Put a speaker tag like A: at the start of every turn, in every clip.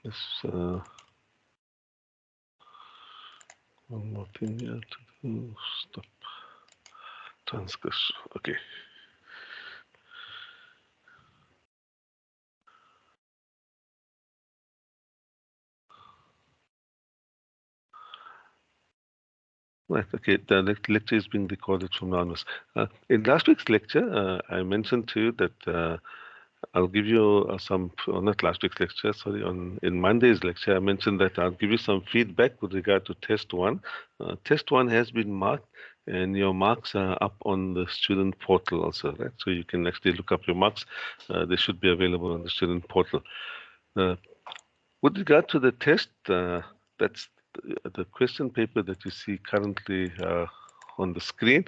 A: This one more thing here to do. Stop transcription. Okay. Right. Okay. The lecture is being recorded from now onwards. In last week's lecture, I mentioned to you that I'll give you some, not last week's lecture, sorry, in Monday's lecture, I mentioned that I'll give you some feedback with regard to test one. Test one has been marked, and your marks are up on the student portal also, right? So you can actually look up your marks. They should be available on the student portal. Uh, with regard to the test, that's the question paper that you see currently on the screen,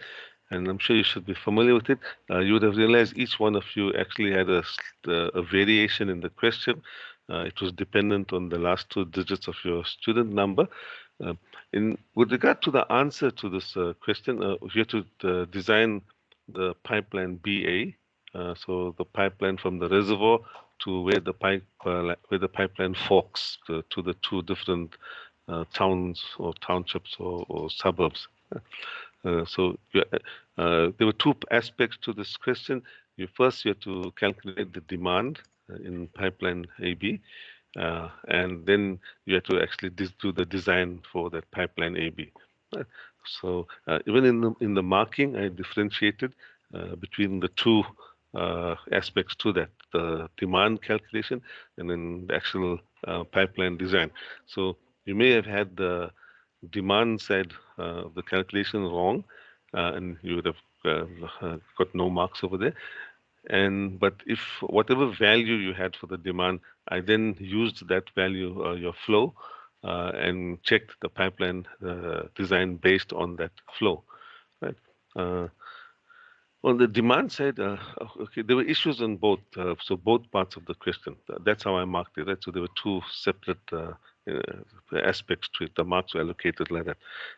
A: and I'm sure you should be familiar with it. You would have realized each one of you actually had a variation in the question. It was dependent on the last two digits of your student number. Uh, with regard to the answer to this question, you have to design the pipeline BA, so the pipeline from the reservoir to where the pipeline forks to the two different towns or townships or suburbs. There were two aspects to this question. You have to calculate the demand in pipeline AB, and then you have to actually do the design for that pipeline AB. So even in the marking, I differentiated between the two aspects to that: the demand calculation and then the actual pipeline design. So you may have had the demand side of the calculation wrong, and you would have got no marks over there. But if whatever value you had for the demand, I then used that value, your flow, and checked the pipeline design based on that flow, right? Uh, on the demand side, okay, there were issues on both, so both parts of the question. That's how I marked it, right? So there were two separate aspects to it. The marks were allocated like that.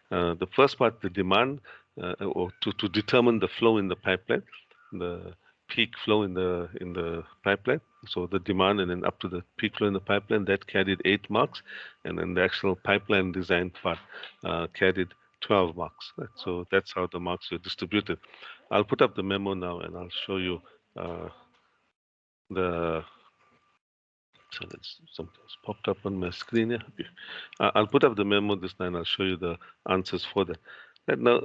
A: The first part, the demand, or to determine the flow in the pipeline, the peak flow in the pipeline. So the demand and then up to the peak flow in the pipeline, that carried 8 marks, and then the actual pipeline design part carried 12 marks. Right? So that's how the marks were distributed. I'll put up the memo now, and I'll show you the. So that's something's popped up on my screen here. Okay. I'll put up the memo this time. I'll show you the answers for that. Right now,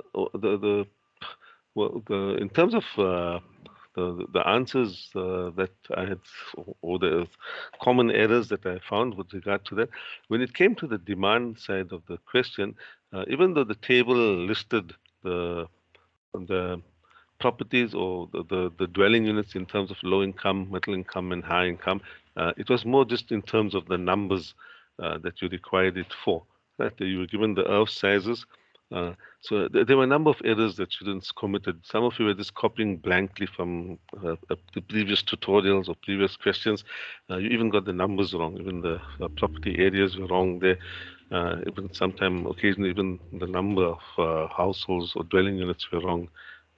A: in terms of the answers that I had, or the common errors that I found with regard to that, when it came to the demand side of the question, even though the table listed the properties or the dwelling units in terms of low income, middle income, and high income. It was more just in terms of the numbers that you required it for. Right? You were given the earth sizes. So there were a number of errors that students committed. Some of you were just copying blankly from the previous tutorials or previous questions. You even got the numbers wrong. Even the property areas were wrong there. Even occasionally, even the number of households or dwelling units were wrong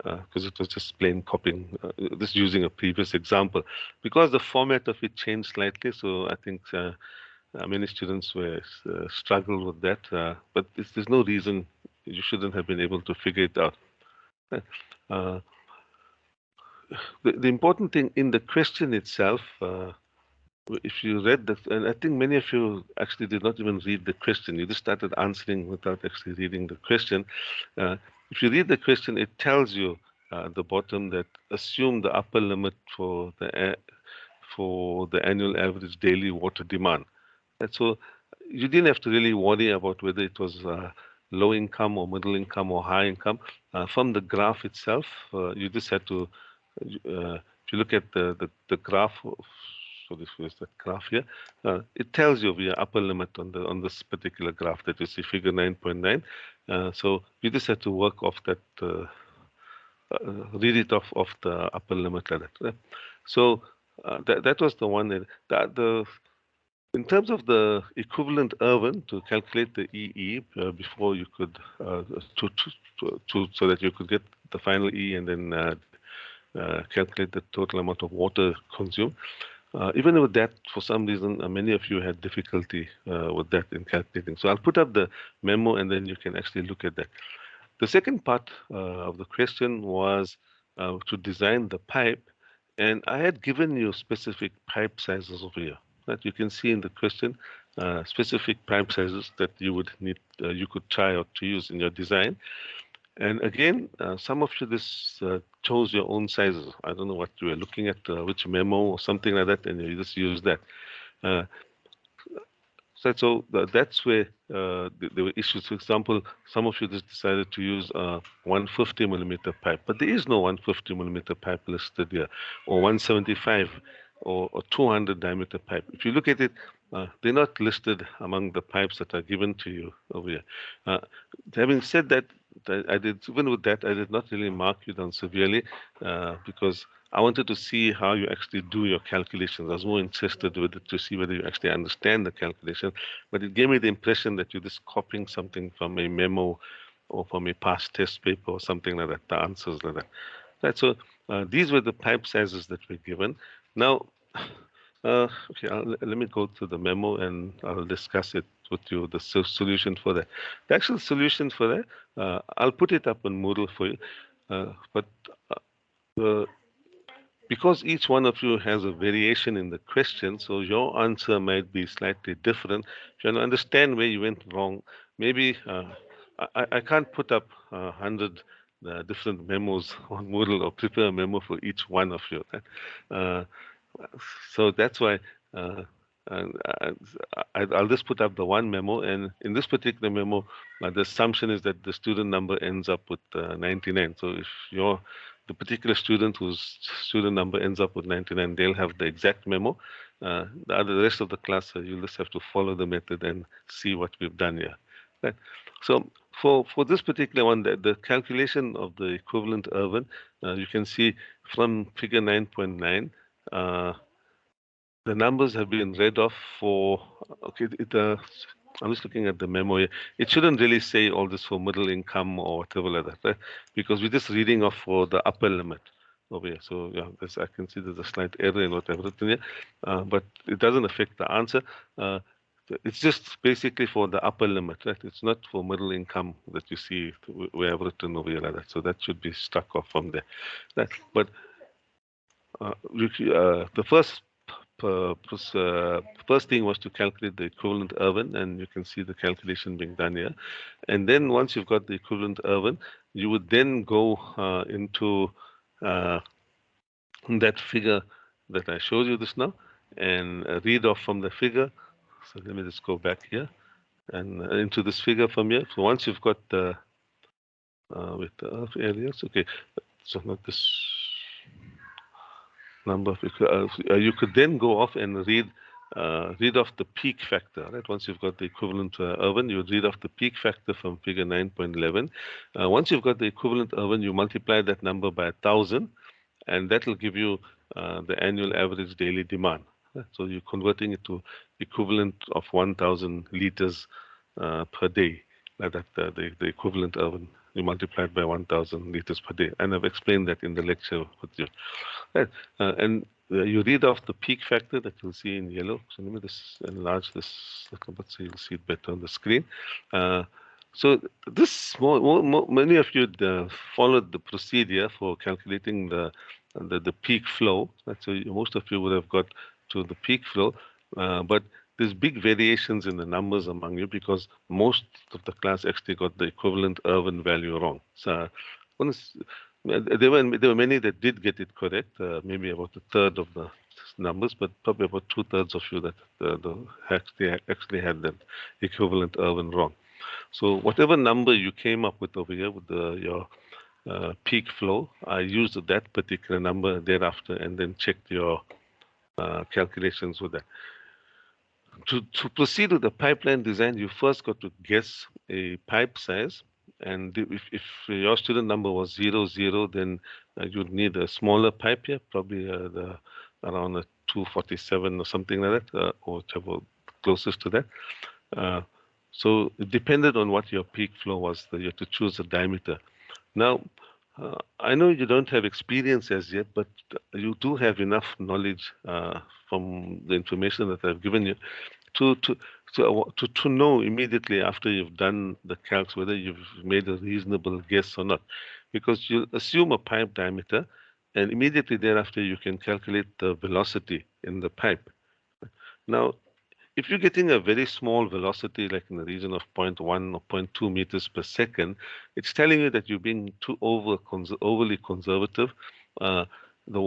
A: because it was just plain copying, just using a previous example. Because the format of it changed slightly, so I think many students were struggled with that. But there's no reason you shouldn't have been able to figure it out. Uh, the important thing in the question itself, if you read that, and I think many of you actually did not even read the question, you just started answering without actually reading the question. If you read the question, it tells you at the bottom that assume the upper limit for the annual average daily water demand. And so you didn't have to really worry about whether it was low income or middle income or high income. From the graph itself, you just had to, if you look at the graph, so this is the graph here, it tells you the upper limit on this particular graph that you see, figure 9.9. So you just had to work off that, read it off the upper limit like that. Right? So that was the one. In terms of the equivalent urban, to calculate the EE before you could so that you could get the final E and then calculate the total amount of water consumed. Even with that, for some reason, many of you had difficulty with that in calculating. So I'll put up the memo and then you can actually look at that. The second part of the question was to design the pipe, and I had given you specific pipe sizes over here that you can see in the question, specific pipe sizes that you would need, you could try out to use in your design. And again, some of you this chose your own sizes. I don't know what you were looking at, which memo or something like that, and you just use that. Uh, so that's where there were issues. For example, some of you just decided to use a 150 millimeter pipe, but there is no 150 millimeter pipe listed here, or 175 or 200 diameter pipe. If you look at it, they're not listed among the pipes that are given to you over here. Uh, Having said that, I did, even with that, I did not really mark you down severely because I wanted to see how you actually do your calculations. I was more interested with it to see whether you actually understand the calculation, but it gave me the impression that you're just copying something from a memo or from a past test paper or something like that, the answers like that. Right, so these were the pipe sizes that were given. Now, okay, let me go to the memo and I'll discuss it with you, the solution for that. The actual solution for that, I'll put it up on Moodle for you, but the because each one of you has a variation in the question, so your answer might be slightly different. If you want to understand where you went wrong, maybe I can't put up 100 different memos on Moodle or prepare a memo for each one of you. Uh, so that's why uh, and I'll just put up the one memo, and in this particular memo, the assumption is that the student number ends up with 99. So if you're the particular student whose student number ends up with 99, they'll have the exact memo. The rest of the class, you'll just have to follow the method and see what we've done here. Right. So for this particular one, the calculation of the equivalent urban, you can see from figure 9.9, the numbers have been read off for, okay, I'm just looking at the memo here. It shouldn't really say all this for middle income or whatever like that, right? Because we're just reading off for the upper limit over here. So yeah, I can see there's a slight error in what I've written here, but it doesn't affect the answer. It's just basically for the upper limit, right? It's not for middle income that you see where I've written over here like that. So that should be struck off from there. Right? But the first thing was to calculate the equivalent urban, and you can see the calculation being done here. And then once you've got the equivalent urban, you would then go into that figure that I showed you this now and read off from the figure. So let me just go back here and into this figure from here. So once you've got the with the earth areas, okay, so not this number. You could then go off and read off the peak factor, right? Once you've got the equivalent urban, you would read off the peak factor from figure 9.11. Once you've got the equivalent urban, you multiply that number by 1,000, and that will give you the annual average daily demand. Right? So you're converting it to equivalent of 1,000 liters per day, like that, the equivalent urban. You multiply it by 1,000 liters per day. And I've explained that in the lecture with you. Right. And you read off the peak factor that you'll see in yellow. So let me just enlarge this a little bit so you'll see it better on the screen. So this many of you followed the procedure for calculating the peak flow. Right? So most of you would have got to the peak flow, but there's big variations in the numbers among you because most of the class actually got the equivalent urban value wrong. So there were many that did get it correct, maybe about a third of the numbers, but probably about 2/3 of you that actually had that equivalent urban wrong. So whatever number you came up with over here with your peak flow, I used that particular number thereafter and then checked your calculations with that. To proceed with the pipeline design, you first got to guess a pipe size. And if your student number was 00, then you'd need a smaller pipe here, probably around a 247 or something like that, or whichever closest to that. So it depended on what your peak flow was. You had to choose a diameter. Now, I know you don't have experience as yet, but you do have enough knowledge from the information that I've given you to to to know immediately after you've done the calcs whether you've made a reasonable guess or not, because you assume a pipe diameter, and immediately thereafter you can calculate the velocity in the pipe. Now, if you're getting a very small velocity, like in the region of zero point 0.1 or zero point 0.2 meters per second, it's telling you that you're being too overly conservative. Uh, the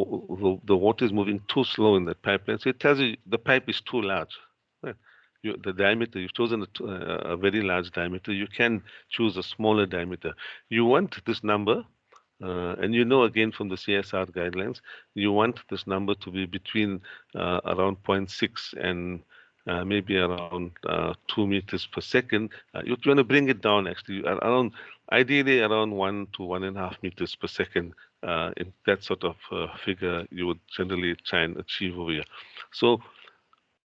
A: water is moving too slow in that pipeline, so it tells you the pipe is too large. Right? The diameter, you've chosen a very large diameter. You can choose a smaller diameter. You want this number, and you know again from the CSR guidelines, you want this number to be between around zero point 0.6 and maybe around 2 meters per second. You want to bring it down actually around, ideally around 1 to 1.5 meters per second. In that sort of figure, you would generally try and achieve over here. So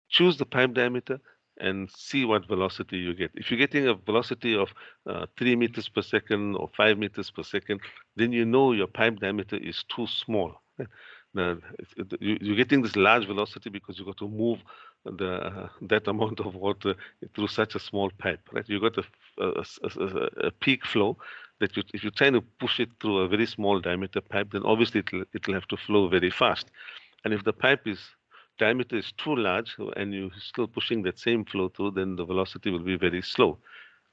A: choose the pipe diameter and see what velocity you get. If you're getting a velocity of 3 meters per second or 5 meters per second, then you know your pipe diameter is too small. Now, you're getting this large velocity because you got to move that amount of water through such a small pipe, right? You got a peak flow that if you're trying to push it through a very small diameter pipe, then obviously it'll have to flow very fast. And if the pipe is diameter is too large and you're still pushing that same flow through, then the velocity will be very slow.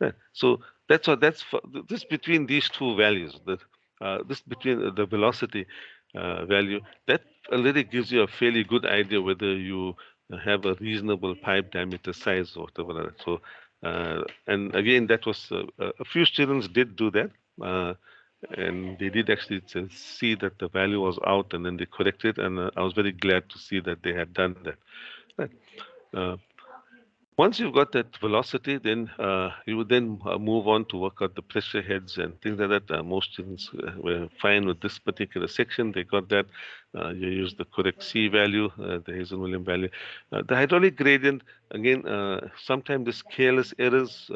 A: Yeah. So that's for, this between these two values, this between the velocity value, that already gives you a fairly good idea whether you have a reasonable pipe diameter size or whatever. So, and again, that was a few students did do that. And they did actually see that the value was out, and then they corrected. And I was very glad to see that they had done that. Right. Uh, Once you've got that velocity, then you would then move on to work out the pressure heads and things like that. Most students were fine with this particular section. They got that. You use the correct C value, the Hazen-Williams value. The hydraulic gradient, again, sometimes this careless errors.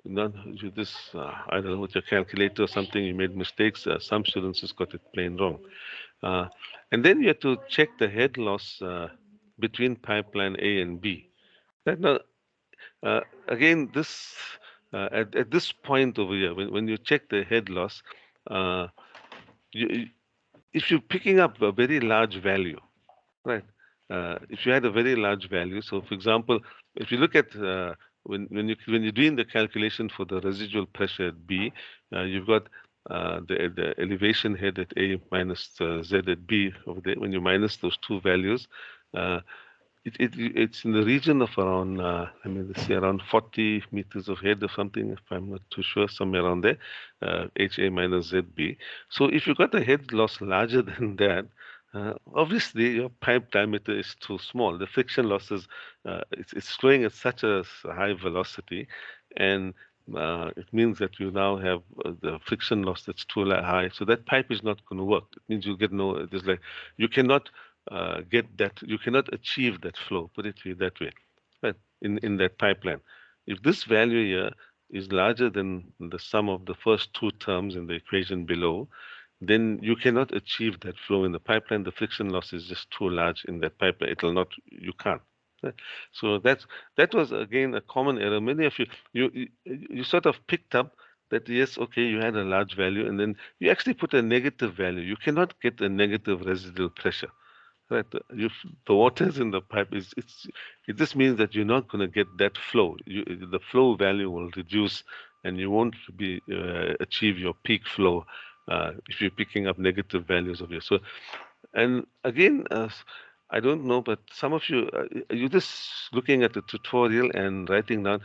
A: Not you this, I don't know, with your calculator or something, you made mistakes. Some students just got it plain wrong. Uh, and then you have to check the head loss between pipeline A and B. Right now, again, this at this point over here, when you check the head loss, uh, if you're picking up a very large value, right? If you had a very large value, so for example, if you look at when you're doing the calculation for the residual pressure at B, you've got the elevation head at A minus Z at B over there. When you minus those two values, uh, it's in the region of around, I mean, let's say around 40 meters of head or something, if I'm not too sure, somewhere around there, HA minus ZB. So if you got a head loss larger than that, obviously your pipe diameter is too small. The friction losses, it's flowing at such a high velocity, and it means that you now have the friction loss that's too high. So that pipe is not going to work. It means you get no, there's like, you cannot get that, you cannot achieve that flow, put it that way, right, in that pipeline. If this value here is larger than the sum of the first two terms in the equation below, then you cannot achieve that flow in the pipeline. The friction loss is just too large in that pipeline. It will not, you can't. Right? So that was again a common error. Many of you sort of picked up that yes, okay, you had a large value, and then you actually put a negative value. You cannot get a negative residual pressure. Right. The water's in the pipe it just means that you're not going to get that flow. The flow value will reduce, and you won't be achieve your peak flow if you're picking up negative values of your. So, and again, I don't know, but some of you you're just looking at the tutorial and writing down.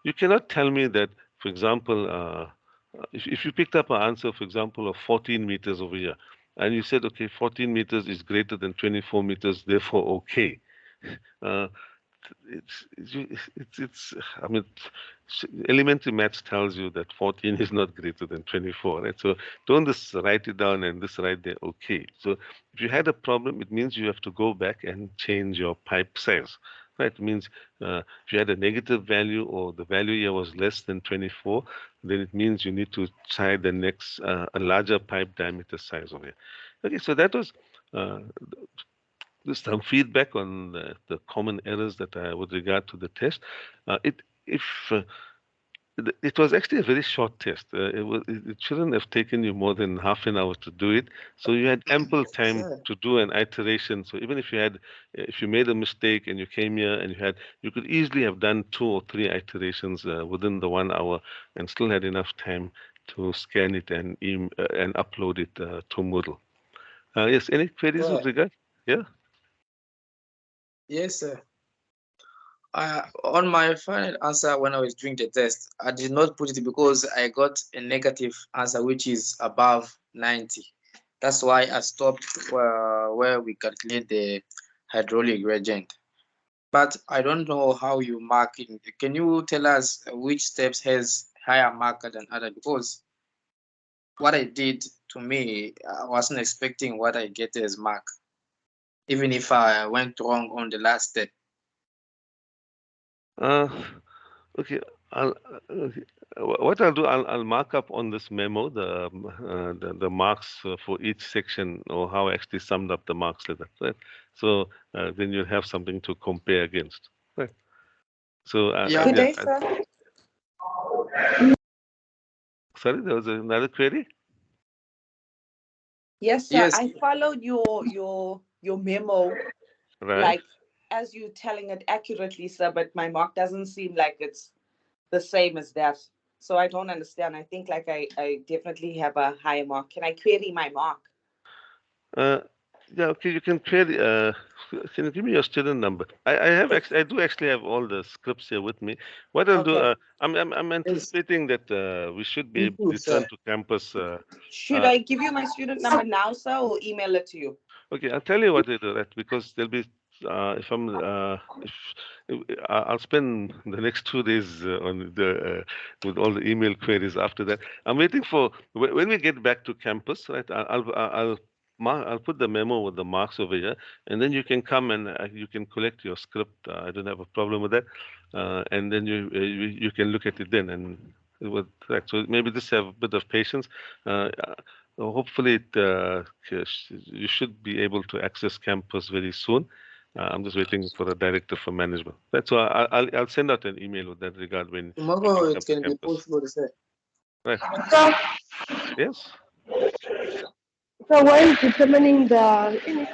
A: You cannot tell me that, for example, if you picked up an answer, for example, of 14 meters over here, and you said, okay, 14 meters is greater than 24 meters, therefore okay. Uh, it's I mean, elementary maths tells you that 14 is not greater than 24, right? So don't just write it down and this right there, okay. So if you had a problem, it means you have to go back and change your pipe size. Right? It means if you had a negative value or the value here was less than 24, then it means you need to try the next a larger pipe diameter size over here. Okay, so that was uh, just some feedback on the common errors that with regard to the test. It if it was actually a very short test. It shouldn't have taken you more than half an hour to do it. So you had ample time
B: Sir.
A: to do an iteration. So even if you made a mistake and you came here and you could easily have done 2 or 3 iterations within the 1 hour and still had enough time to scan it and upload it to Moodle. Yes, any queries with
B: Sir.
A: regard? Yeah,
B: Yes, sir. On my final answer when I was doing the test, I did not put it because I got a negative answer which is above 90. That's why I stopped where we calculate the hydraulic gradient. But I don't know how you mark it. Can you tell us which steps has higher marker than other? Because what I did, to me, I wasn't expecting what I get as mark, even if I went wrong on the last step.
A: Uh, okay. Okay. What I'll do, I'll mark up on this memo the marks for each section or how I actually summed up the marks like that, right? So then you'll have something to compare against, right? So
B: Yeah.
C: Good
A: yeah.
C: day, sir.
A: Sorry, there was another query,
C: Yes, sir.
B: Yes.
C: I followed your memo,
A: right?
C: like as you telling it accurately, sir, but my mark doesn't seem like it's the same as that. So I don't understand. I think like I definitely have a higher mark. Can I query my mark?
A: Uh, yeah, okay, you can query. Can you give me your student number? I do actually have all the scripts here with me. What I'll do,
C: Okay.
A: I'm
B: Yes.
A: anticipating that we should be
B: Me
A: able to
B: too,
A: return
B: sir.
A: to campus.
C: Should
A: Uh,
C: I give you my student number now, sir, or email it to you?
A: Okay, I'll tell you what I do that because there'll be if I'll spend the next 2 days on the with all the email queries after that. I'm waiting for when we get back to campus, right? I'll put the memo with the marks over here, and then you can come and you can collect your script. I don't have a problem with that, and then you can look at it then and. With that. So maybe just have a bit of patience. Hopefully, you should be able to access campus very soon. I'm just waiting for a directive from management. That's why I'll send out an email with that regard when you
B: Tomorrow
A: can
B: it
A: come to
B: can be
A: campus.
B: possible, sir.
A: Right.
D: So,
A: Yes.
D: so when determining the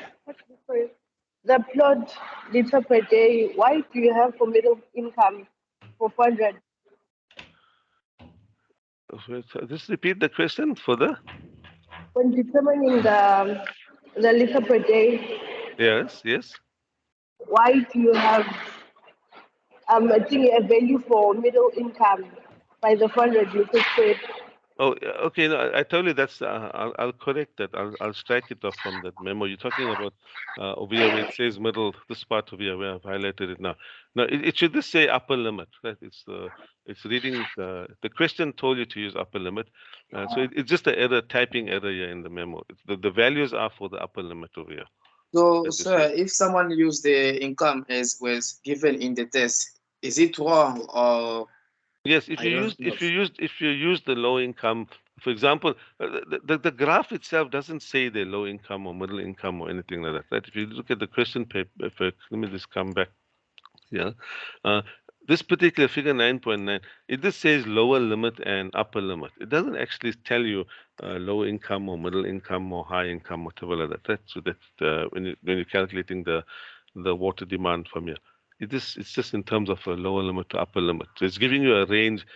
D: plot liter per day, why do you have for middle income for 400?
A: Wait, just repeat the question for the.
D: When determining the liter per day,
A: Yes. Yes.
D: why do you have I think a value for middle income by the 400 liters squared?
A: Oh, yeah, okay. No, I told you that's. I'll correct that. I'll strike it off from that memo. You're talking about over here where it says middle. This part over here where I've highlighted it now. No, it should just say upper limit. Right? It's reading the question told you to use upper limit. So it's just an error, typing error here in the memo. The values are for the upper limit over here
B: So,
A: that you see.
B: sir, if someone used the income as was given in the test, is it wrong or
A: Yes,
B: I don't know?
A: if you use the low income, for example, the graph itself doesn't say they're low income or middle income or anything like that, right? If you look at the question paper, let me just come back here. Uh, this particular figure 9.9, it just says lower limit and upper limit. It doesn't actually tell you low income or middle income or high income, whatever like that. Right? So that when you're calculating the water demand from here. It's just in terms of a lower limit to upper limit. So it's giving you a range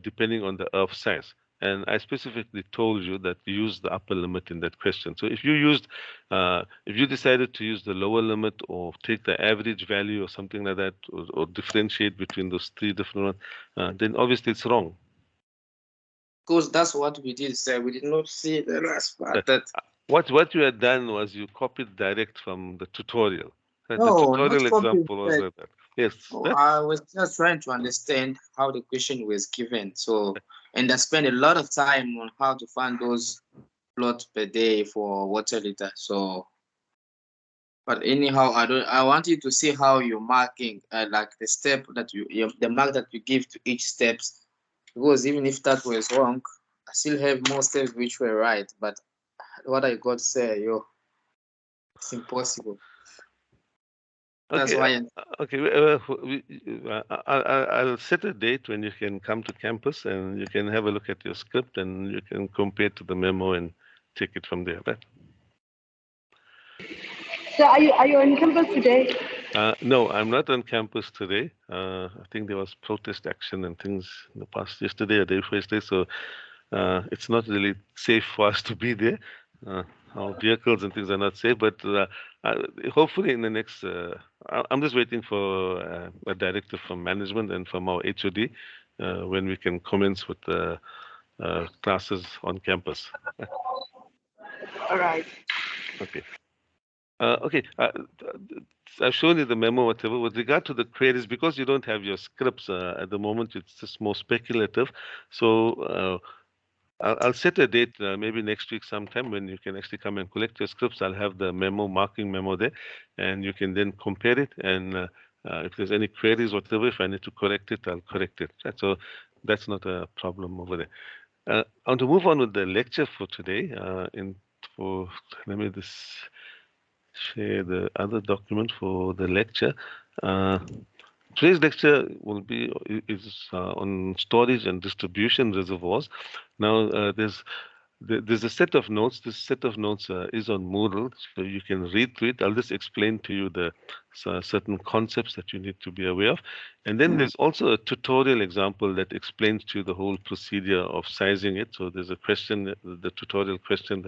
A: depending on the earth size. And I specifically told you that you use the upper limit in that question. So if you decided to use the lower limit or take the average value or something like that, or differentiate between those 3 different ones, then obviously it's wrong.
B: Because that's what we did, sir. We did not see the last
A: Uh,
B: part. That
A: what you had done was you copied direct from the tutorial. The
B: no, not
A: tutorial
B: copy,
A: example was
B: sir.
A: like that. Yes.
B: Oh, I was just trying to understand how the question was given. So, and I spent a lot of time on how to find those plots per day for water liter. So But anyhow, I want you to see how you're marking, like the step that the mark that you give to each steps, because even if that was wrong, I still have more steps which were right. But what I got to say, yo, it's impossible. That's
A: Okay,
B: why.
A: okay. I'll set a date when you can come to campus and you can have a look at your script and you can compare to the memo and take it from there. Right?
D: So are you on campus today?
A: No, I'm not on campus today. I think there was protest action and things in the past yesterday or day before yesterday, so it's not really safe for us to be there. Our vehicles and things are not safe, but hopefully in the next, I'm just waiting for a directive from management and from our HOD when we can commence with the classes on campus.
D: All right.
A: Okay. Okay. I've shown you the memo, whatever. With regard to the queries, because you don't have your scripts at the moment, it's just more speculative. So I'll set a date, maybe next week sometime when you can actually come and collect your scripts. I'll have the marking memo there, and you can then compare it. And if there's any queries, whatever, if I need to correct it, I'll correct it. Right? So that's not a problem over there. I want to move on with the lecture for today. Let me just share the other document for the lecture. Uh, Today's lecture is on storage and distribution reservoirs. Now, there's a set of notes. This set of notes is on Moodle, so you can read through it. I'll just explain to you the certain concepts that you need to be aware of. And then there's also a tutorial example that explains to you the whole procedure of sizing it. So there's a question, the tutorial question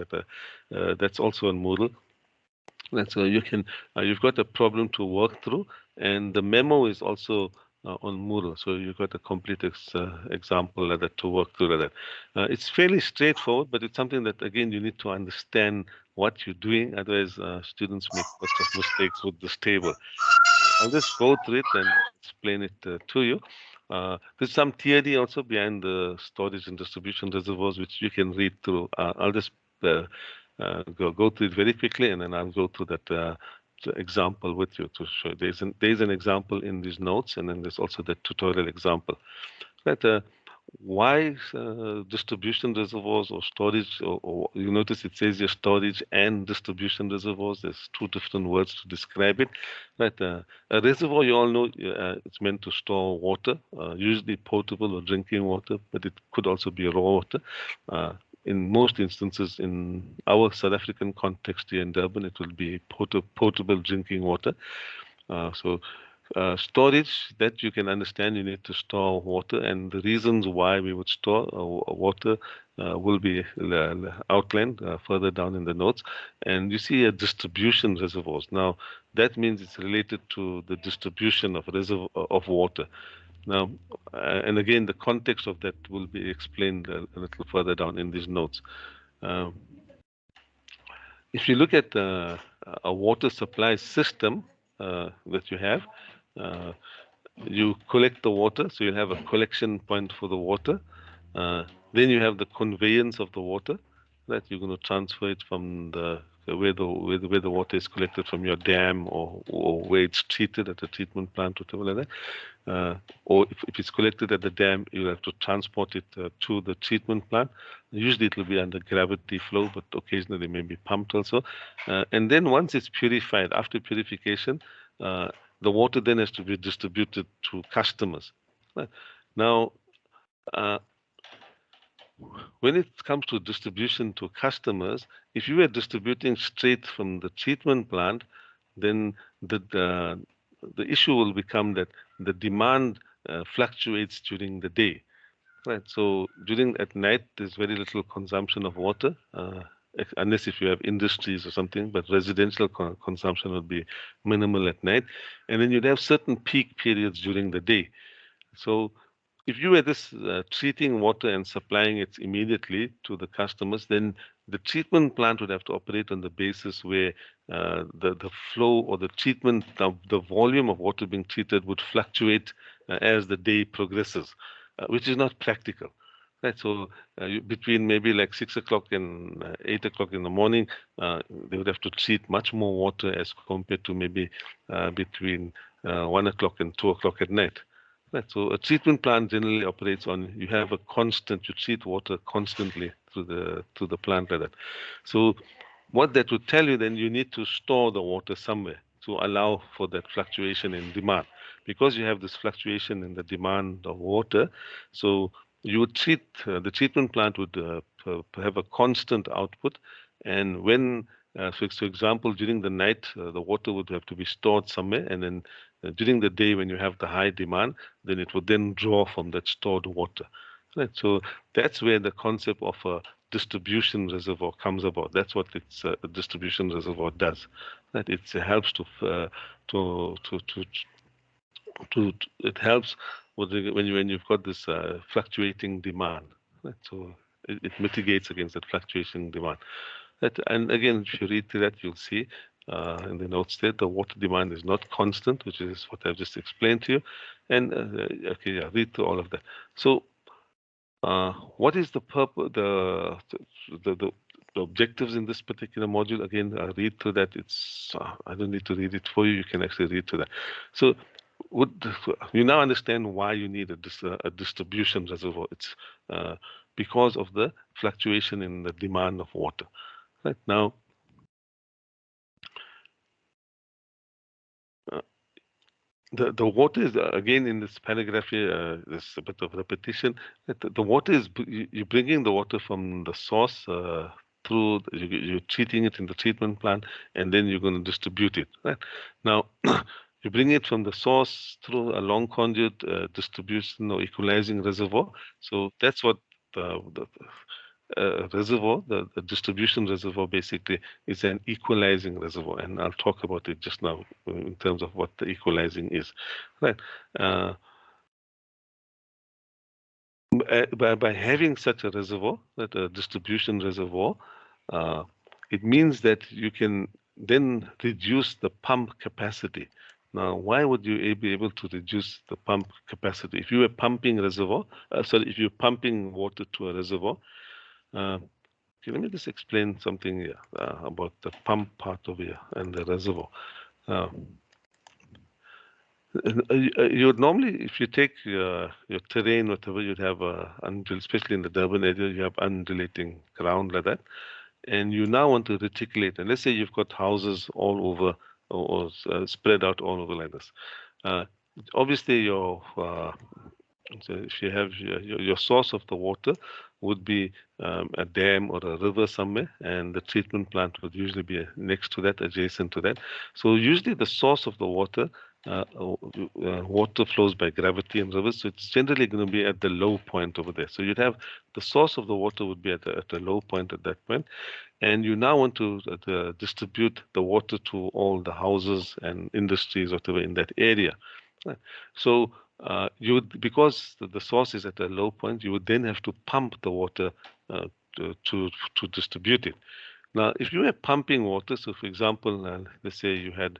A: that's also on Moodle. And so you've got a problem to work through, and the memo is also on Moodle. So you've got a complete example like that to work through like that. It's fairly straightforward, but it's something that, again, you need to understand what you're doing. Otherwise, students make lots of mistakes with this table. I'll just go through it and explain it to you. There's some theory also behind the storage and distribution reservoirs, which you can read through. I'll just go through it very quickly, and then I'll go through that example with you to show. There's an example in these notes, and then there's also the tutorial example. Right? Why distribution reservoirs or storage, or you notice it says here storage and distribution reservoirs. There's two different words to describe it. Right? A reservoir, you all know, it's meant to store water, usually potable or drinking water, but it could also be raw water. In most instances, in our South African context here in Durban, it will be potable drinking water. Storage, that you can understand, you need to store water, and the reasons why we would store water will be outlined further down in the notes. And you see a distribution reservoirs. Now, that means it's related to the distribution of water. Now, and again, the context of that will be explained a little further down in these notes. Um, if you look at a water supply system that you have, uh, you collect the water, so you have a collection point for the water. Then you have the conveyance of the water, that you're going to transfer it from where the water is collected from your dam, or where it's treated at a treatment plant, whatever like that. Or if it's collected at the dam, you have to transport it to the treatment plant. Usually it will be under gravity flow, but occasionally it may be pumped also. And then once it's purified, after purification, the water then has to be distributed to customers. Now, uh, when it comes to distribution to customers, if you were distributing straight from the treatment plant, then the issue will become that the demand fluctuates during the day. Right. So at night, there's very little consumption of water, unless if you have industries or something. But residential consumption would be minimal at night, and then you'd have certain peak periods during the day. So if you were this treating water and supplying it immediately to the customers, then the treatment plant would have to operate on the basis where the flow or the treatment, the volume of water being treated would fluctuate as the day progresses, which is not practical. Right, so between maybe like 6 o'clock and 8 o'clock in the morning, they would have to treat much more water as compared to maybe between 1 o'clock and 2 o'clock at night. Right, so a treatment plant generally operates on you have a constant, you treat water constantly through the plant like that. So what that would tell you, then you need to store the water somewhere to allow for that fluctuation in demand. Because you have this fluctuation in the demand of water, so you would treat the treatment plant would have a constant output, and when for example, during the night, the water would have to be stored somewhere, and then during the day, when you have the high demand, then it would then draw from that stored water. Right. So that's where the concept of a distribution reservoir comes about. That's what it's a distribution reservoir does. That it helps to to to it helps with when you've got this fluctuating demand. Right? So it mitigates against that fluctuating demand. And again, if you read through that, you'll see in the notes there the water demand is not constant, which is what I've just explained to you. And okay, yeah, read through all of that. So what is the purpose, the, the, the objectives in this particular module? Again, read through that. It's I don't need to read it for you. You can actually read through that. So, would you now understand why you need a distribution reservoir? It's because of the fluctuation in the demand of water. Right now, uh, the water is again in this paragraph here. There's a bit of repetition. That the water is you're bringing the water from the source through you're treating it in the treatment plant, and then you're going to distribute it. Right now, you bring it from the source through a long conduit distribution or equalizing reservoir. So that's what the reservoir, the distribution reservoir, basically is an equalizing reservoir, and I'll talk about it just now in terms of what the equalizing is. Right. Uh, by having such a reservoir, that a distribution reservoir, uh, it means that you can then reduce the pump capacity. Now, why would you be able to reduce the pump capacity? If you were pumping reservoir, if you're pumping water to a reservoir, uh, okay, let me just explain something here about the pump part over here and the reservoir. Uh, you would normally, if you take your terrain, whatever, you'd have, especially in the Durban area, you have undulating ground like that. And you now want to reticulate. And let's say you've got houses all over or spread out all over like this. Uh, Obviously, so if you have your source of the water would be a dam or a river somewhere, and the treatment plant would usually be next to that, adjacent to that. So usually the source of the water, water flows by gravity in rivers, so it's generally going to be at the low point over there. So you'd have the source of the water would be at the low point at that point, and you now want to distribute the water to all the houses and industries, whatever, in that area. Right. So you would, because the source is at a low point, you would then have to pump the water uh, to distribute it. Now, if you were pumping water, so for example, let's say you had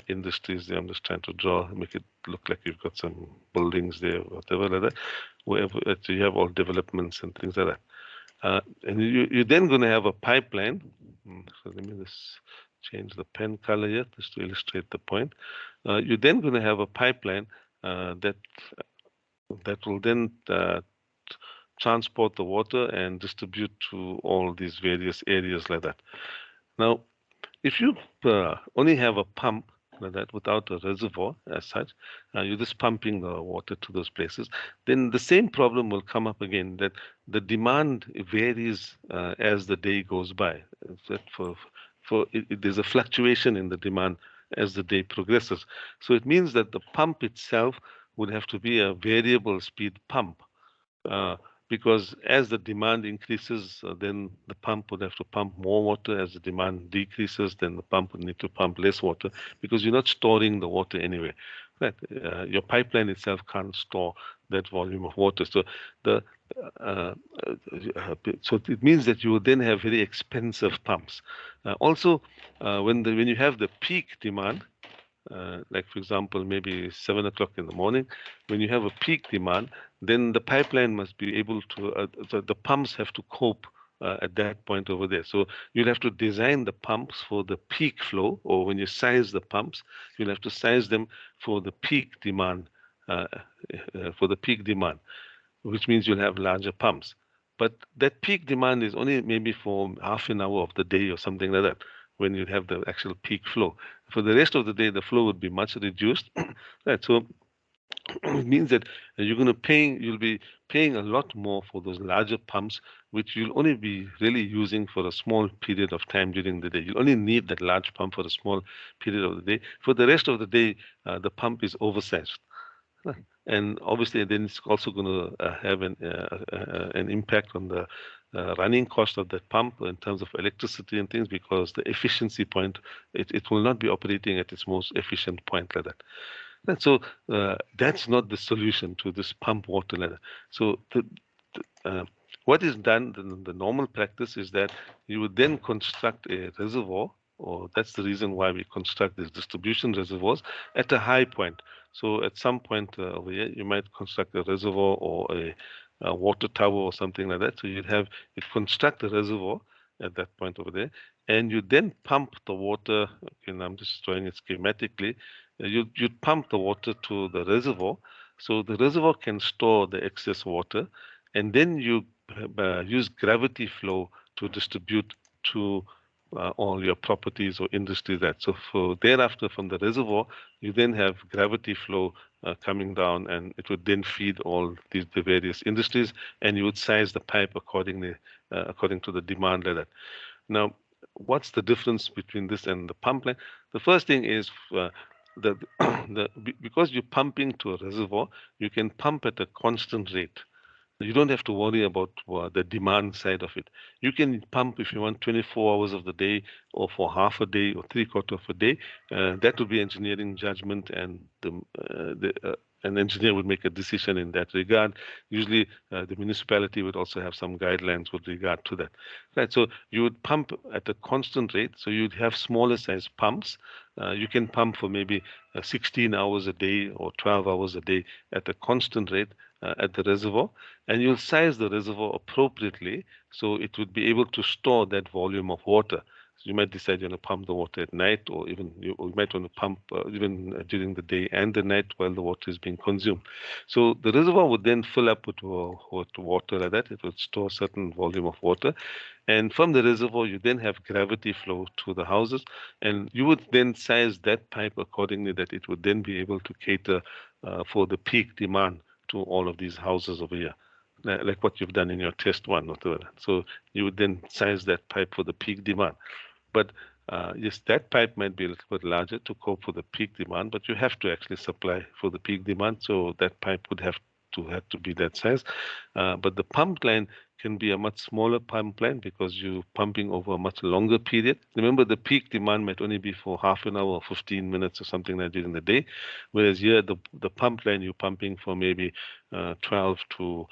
A: industries there. I'm just trying to make it look like you've got some buildings there, whatever like that. Wherever so you have all developments and things like that. And you're then going to have a pipeline. So let me just change the pen color here just to illustrate the point. You're then going to have a pipeline that will then transport the water and distribute to all these various areas like that. Now, if you only have a pump like that without a reservoir as such, you're just pumping the water to those places, then the same problem will come up again, that the demand varies as the day goes by. That there's a fluctuation in the demand as the day progresses. So it means that the pump itself would have to be a variable speed pump. Uh, because as the demand increases, then the pump would have to pump more water. As the demand decreases, then the pump would need to pump less water because you're not storing the water anyway. Right? Your pipeline itself can't store that volume of water. So the uh, so it means that you would then have very expensive pumps. Also, when you have the peak demand, like for example, maybe 7 o'clock in the morning, when you have a peak demand, then the pipeline must be able to, the pumps have to cope at that point over there. So you'll have to design the pumps for the peak flow, or when you size the pumps, you'll have to size them for the peak demand, uh, for the peak demand, which means you'll have larger pumps. But that peak demand is only maybe for half an hour of the day or something like that, when you have the actual peak flow. For the rest of the day, the flow would be much reduced. Right. So it means that you'll be paying a lot more for those larger pumps, which you'll only be really using for a small period of time during the day. You'll only need that large pump for a small period of the day. For the rest of the day, the pump is oversized. Right. And obviously, then it's also going to have an impact on the running cost of that pump in terms of electricity and things, because the efficiency point, it will not be operating at its most efficient point like that. And so that's not the solution to this pump water ladder. So what is done, the normal practice is that you would then construct a reservoir, or that's the reason why we construct these distribution reservoirs at a high point. So at some point over here, you might construct a reservoir or a water tower or something like that. So you construct a reservoir at that point over there, and you then pump the water. Okay, and I'm just showing it schematically. You'd pump the water to the reservoir, so the reservoir can store the excess water, and then you use gravity flow to distribute to all your properties or industries. That so for thereafter from the reservoir, you then have gravity flow coming down, and it would then feed all the various industries, and you would size the pipe accordingly, according to the demand like that. Now, what's the difference between this and the pump line? The first thing is the, because you're pumping to a reservoir, you can pump at a constant rate. You don't have to worry about the demand side of it. You can pump if you want 24 hours of the day, or for half a day, or three-quarter of a day. That would be engineering judgment, and an engineer would make a decision in that regard. Usually, the municipality would also have some guidelines with regard to that. Right. So you would pump at a constant rate. So you'd have smaller size pumps. You can pump for maybe 16 hours a day or 12 hours a day at a constant rate at the reservoir, and you'll size the reservoir appropriately so it would be able to store that volume of water. So you might decide you want to pump the water at night, or even you might want to pump even during the day and the night while the water is being consumed. So the reservoir would then fill up with water like that. It would store certain volume of water, and from the reservoir, you then have gravity flow to the houses, and you would then size that pipe accordingly that it would then be able to cater for the peak demand to all of these houses over here, like what you've done in your test one. Whatever. So you would then size that pipe for the peak demand. But yes, that pipe might be a little bit larger to cope for the peak demand, but you have to actually supply for the peak demand. So that pipe would have to be that size. But the pump line can be a much smaller pump line because you're pumping over a much longer period. Remember, the peak demand might only be for half an hour or 15 minutes or something like that during the day, whereas here the pump line you're pumping for maybe 12 to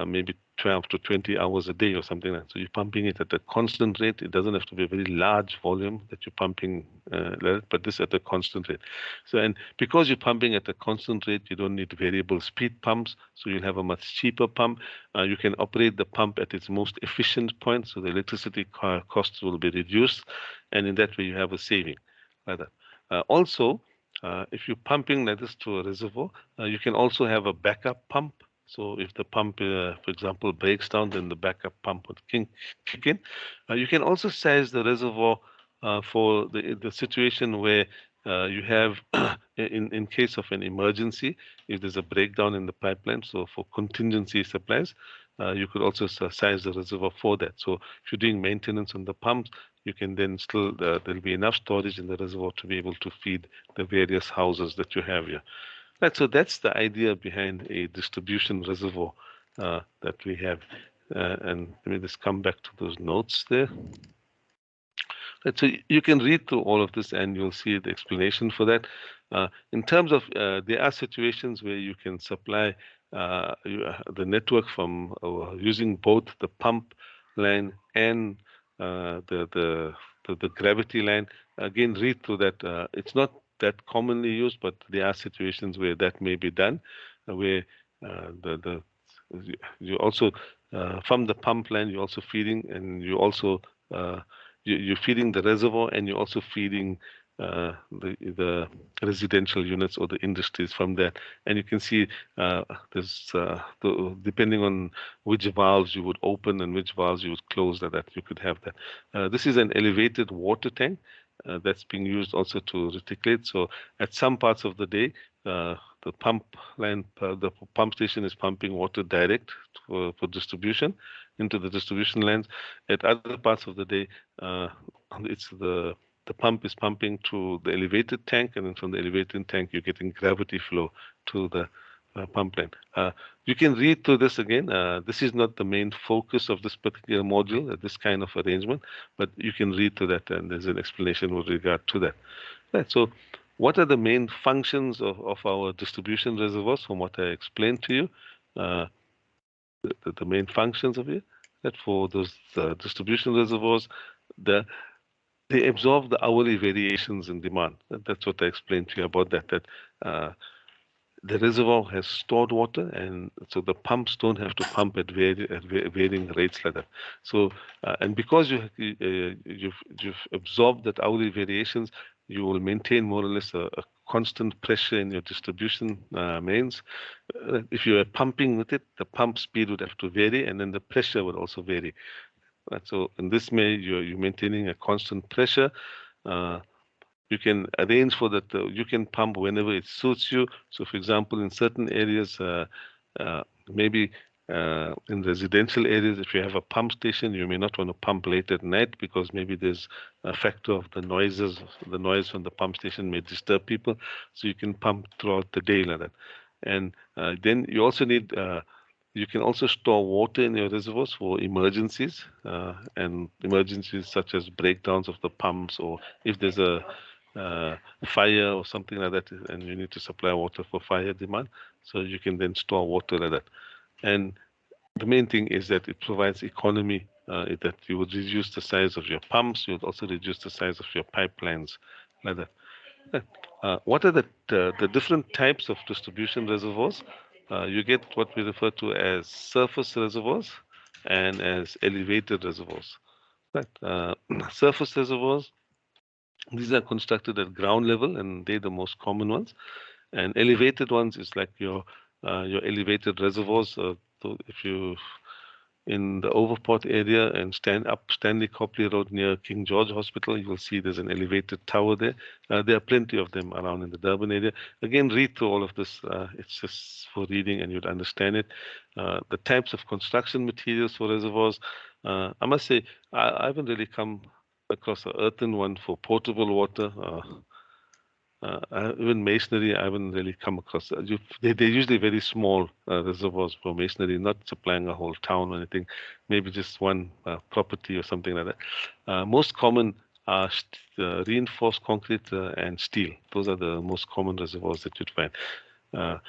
A: maybe 12 to 20 hours a day or something like that. So you're pumping it at a constant rate. It doesn't have to be a very large volume that you're pumping, but this at a constant rate. So, and because you're pumping at a constant rate, you don't need variable speed pumps. So you'll have a much cheaper pump. You can operate the pump at its most efficient point. So the electricity costs will be reduced. And in that way, you have a saving. Like that. Also, if you're pumping like this to a reservoir, you can also have a backup pump. So if the pump, for example, breaks down, then the backup pump would kick in. You can also size the reservoir for the situation where you have, in case of an emergency, if there's a breakdown in the pipeline, so for contingency supplies, you could also size the reservoir for that. So if you're doing maintenance on the pumps, you can then still, there'll be enough storage in the reservoir to be able to feed the various houses that you have here. Right, so that's the idea behind a distribution reservoir that we have. And let me just come back to those notes there. Right, so you can read through all of this and you'll see the explanation for that. In terms of, there are situations where you can supply the network from using both the pump line and the gravity line. Again, read through that. It's not that commonly used, but there are situations where that may be done, where the you also from the pump line you're also feeding, and you also you're feeding the reservoir, and you're also feeding the residential units or the industries from that. And you can see there's depending on which valves you would open and which valves you would close, that you could have that. This is an elevated water tank that's being used also to reticulate. So at some parts of the day, the pump line, the pump station is pumping water direct for distribution into the distribution lines. At other parts of the day, it's the pump is pumping to the elevated tank, and then from the elevated tank, you're getting gravity flow to the pump line. You can read through this again. This is not the main focus of this particular module, this kind of arrangement, but you can read through that, and there's an explanation with regard to that. Right. So, what are the main functions of our distribution reservoirs from what I explained to you? Uh, the main functions of it, that for those distribution reservoirs, the they absorb the hourly variations in demand. That's what I explained to you about that. Uh, the reservoir has stored water, and so the pumps don't have to pump at varying rates like that. So, and because you've absorbed that hourly variations, you will maintain more or less a constant pressure in your distribution mains. If you are pumping with it, the pump speed would have to vary, and then the pressure would also vary. Right? So in this way, you're maintaining a constant pressure. Uh, you can arrange for that. You can pump whenever it suits you. So, for example, in certain areas, maybe in residential areas, if you have a pump station, you may not want to pump late at night because maybe there's a factor of the noises. The noise from the pump station may disturb people. So you can pump throughout the day like that. And then you also need. You can also store water in your reservoirs for emergencies, and emergencies such as breakdowns of the pumps, or if there's a fire or something like that, and you need to supply water for fire demand. So you can then store water like that. And the main thing is that it provides economy, that you would reduce the size of your pumps, you would also reduce the size of your pipelines like that. What are the different types of distribution reservoirs? You get what we refer to as surface reservoirs and as elevated reservoirs. Right. Surface reservoirs, these are constructed at ground level, and they're the most common ones. And elevated ones is like your elevated reservoirs. So if you in the Overport area and Stanley Copley Road near King George Hospital, you will see there's an elevated tower there. There are plenty of them around in the Durban area. Again, read through all of this. It's just for reading, and you'd understand it. The types of construction materials for reservoirs. I must say, I haven't really come across an earthen one for potable water. Even masonry, I haven't really come across. They're usually very small reservoirs for masonry, not supplying a whole town or anything, maybe just one property or something like that. Most common are reinforced concrete and steel. Those are the most common reservoirs that you'd find. So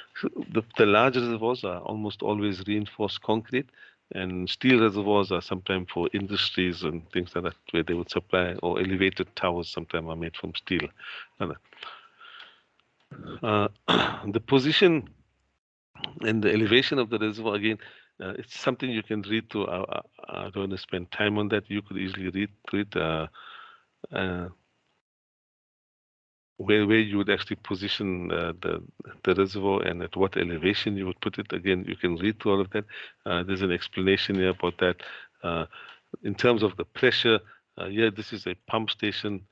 A: the large reservoirs are almost always reinforced concrete, and steel reservoirs are sometimes for industries and things like that, where they would supply, or elevated towers sometimes are made from steel. Uh, the position and the elevation of the reservoir, again, it's something you can read through. I don't want to spend time on that. You could easily read through it. Uh, where you would actually position the reservoir and at what elevation you would put it. Again, you can read through all of that. There's an explanation here about that. In terms of the pressure, yeah, this is a pump station.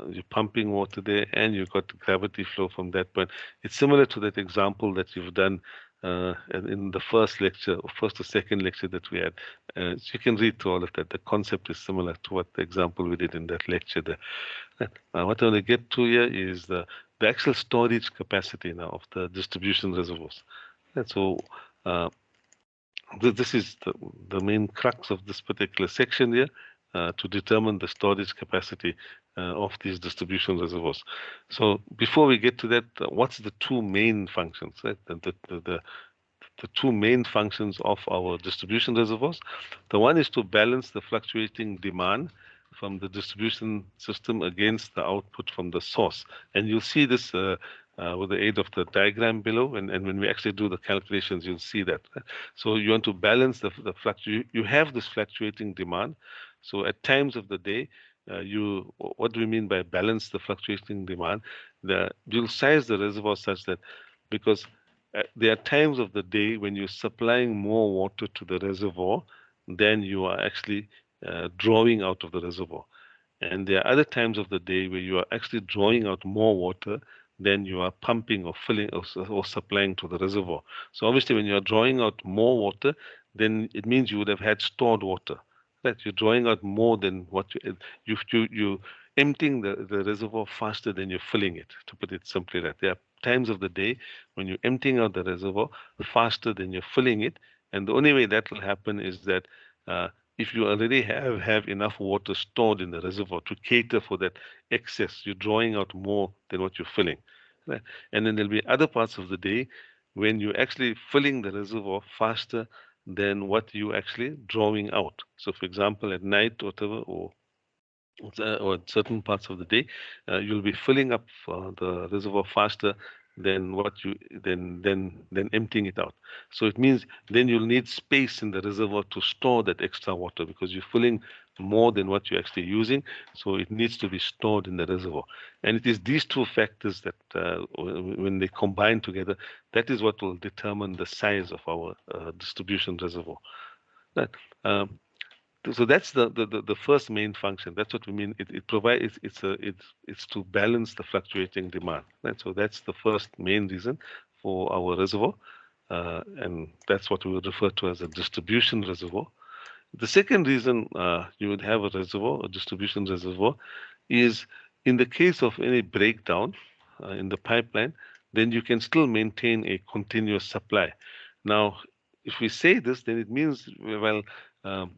A: You're pumping water there, and you've got gravity flow from that point. It's similar to that example that you've done in the first lecture, or first or second lecture that we had. So you can read through all of that. The concept is similar to what the example we did in that lecture there. What I want to get to here is the actual storage capacity now of the distribution reservoirs. And so uh, this is the main crux of this particular section here, to determine the storage capacity of these distribution reservoirs. So before we get to that, what's the two main functions? Right? The two main functions of our distribution reservoirs. The one is to balance the fluctuating demand from the distribution system against the output from the source. And you'll see this with the aid of the diagram below. And when we actually do the calculations, you'll see that. So you want to balance the you have this fluctuating demand. So at times of the day, what do we mean by balance the fluctuating demand? You'll size the reservoir such that, because there are times of the day when you're supplying more water to the reservoir than you are actually drawing out of the reservoir. And there are other times of the day where you are actually drawing out more water than you are pumping or filling or supplying to the reservoir. So obviously, when you are drawing out more water, then it means you would have had stored water. Right? You're drawing out more than what you emptying the reservoir faster than you're filling it, to put it simply. That there are times of the day when you're emptying out the reservoir faster than you're filling it. And the only way that will happen is that if you already have enough water stored in the reservoir to cater for that excess, you're drawing out more than what you're filling. Right? And then there'll be other parts of the day when you're actually filling the reservoir faster than what you actually drawing out. So, for example, at night, whatever, or certain parts of the day, you'll be filling up the reservoir faster than what you then emptying it out. So it means then you'll need space in the reservoir to store that extra water, because you're filling more than what you're actually using. So it needs to be stored in the reservoir. And it is these two factors that, when they combine together, that is what will determine the size of our distribution reservoir. Right. Um, so that's the first main function. That's what we mean. It provides it's to balance the fluctuating demand. Right. So that's the first main reason for our reservoir, and that's what we would refer to as a distribution reservoir. The second reason you would have a reservoir, a distribution reservoir, is in the case of any breakdown in the pipeline, then you can still maintain a continuous supply. Now, if we say this, then it means, well, um,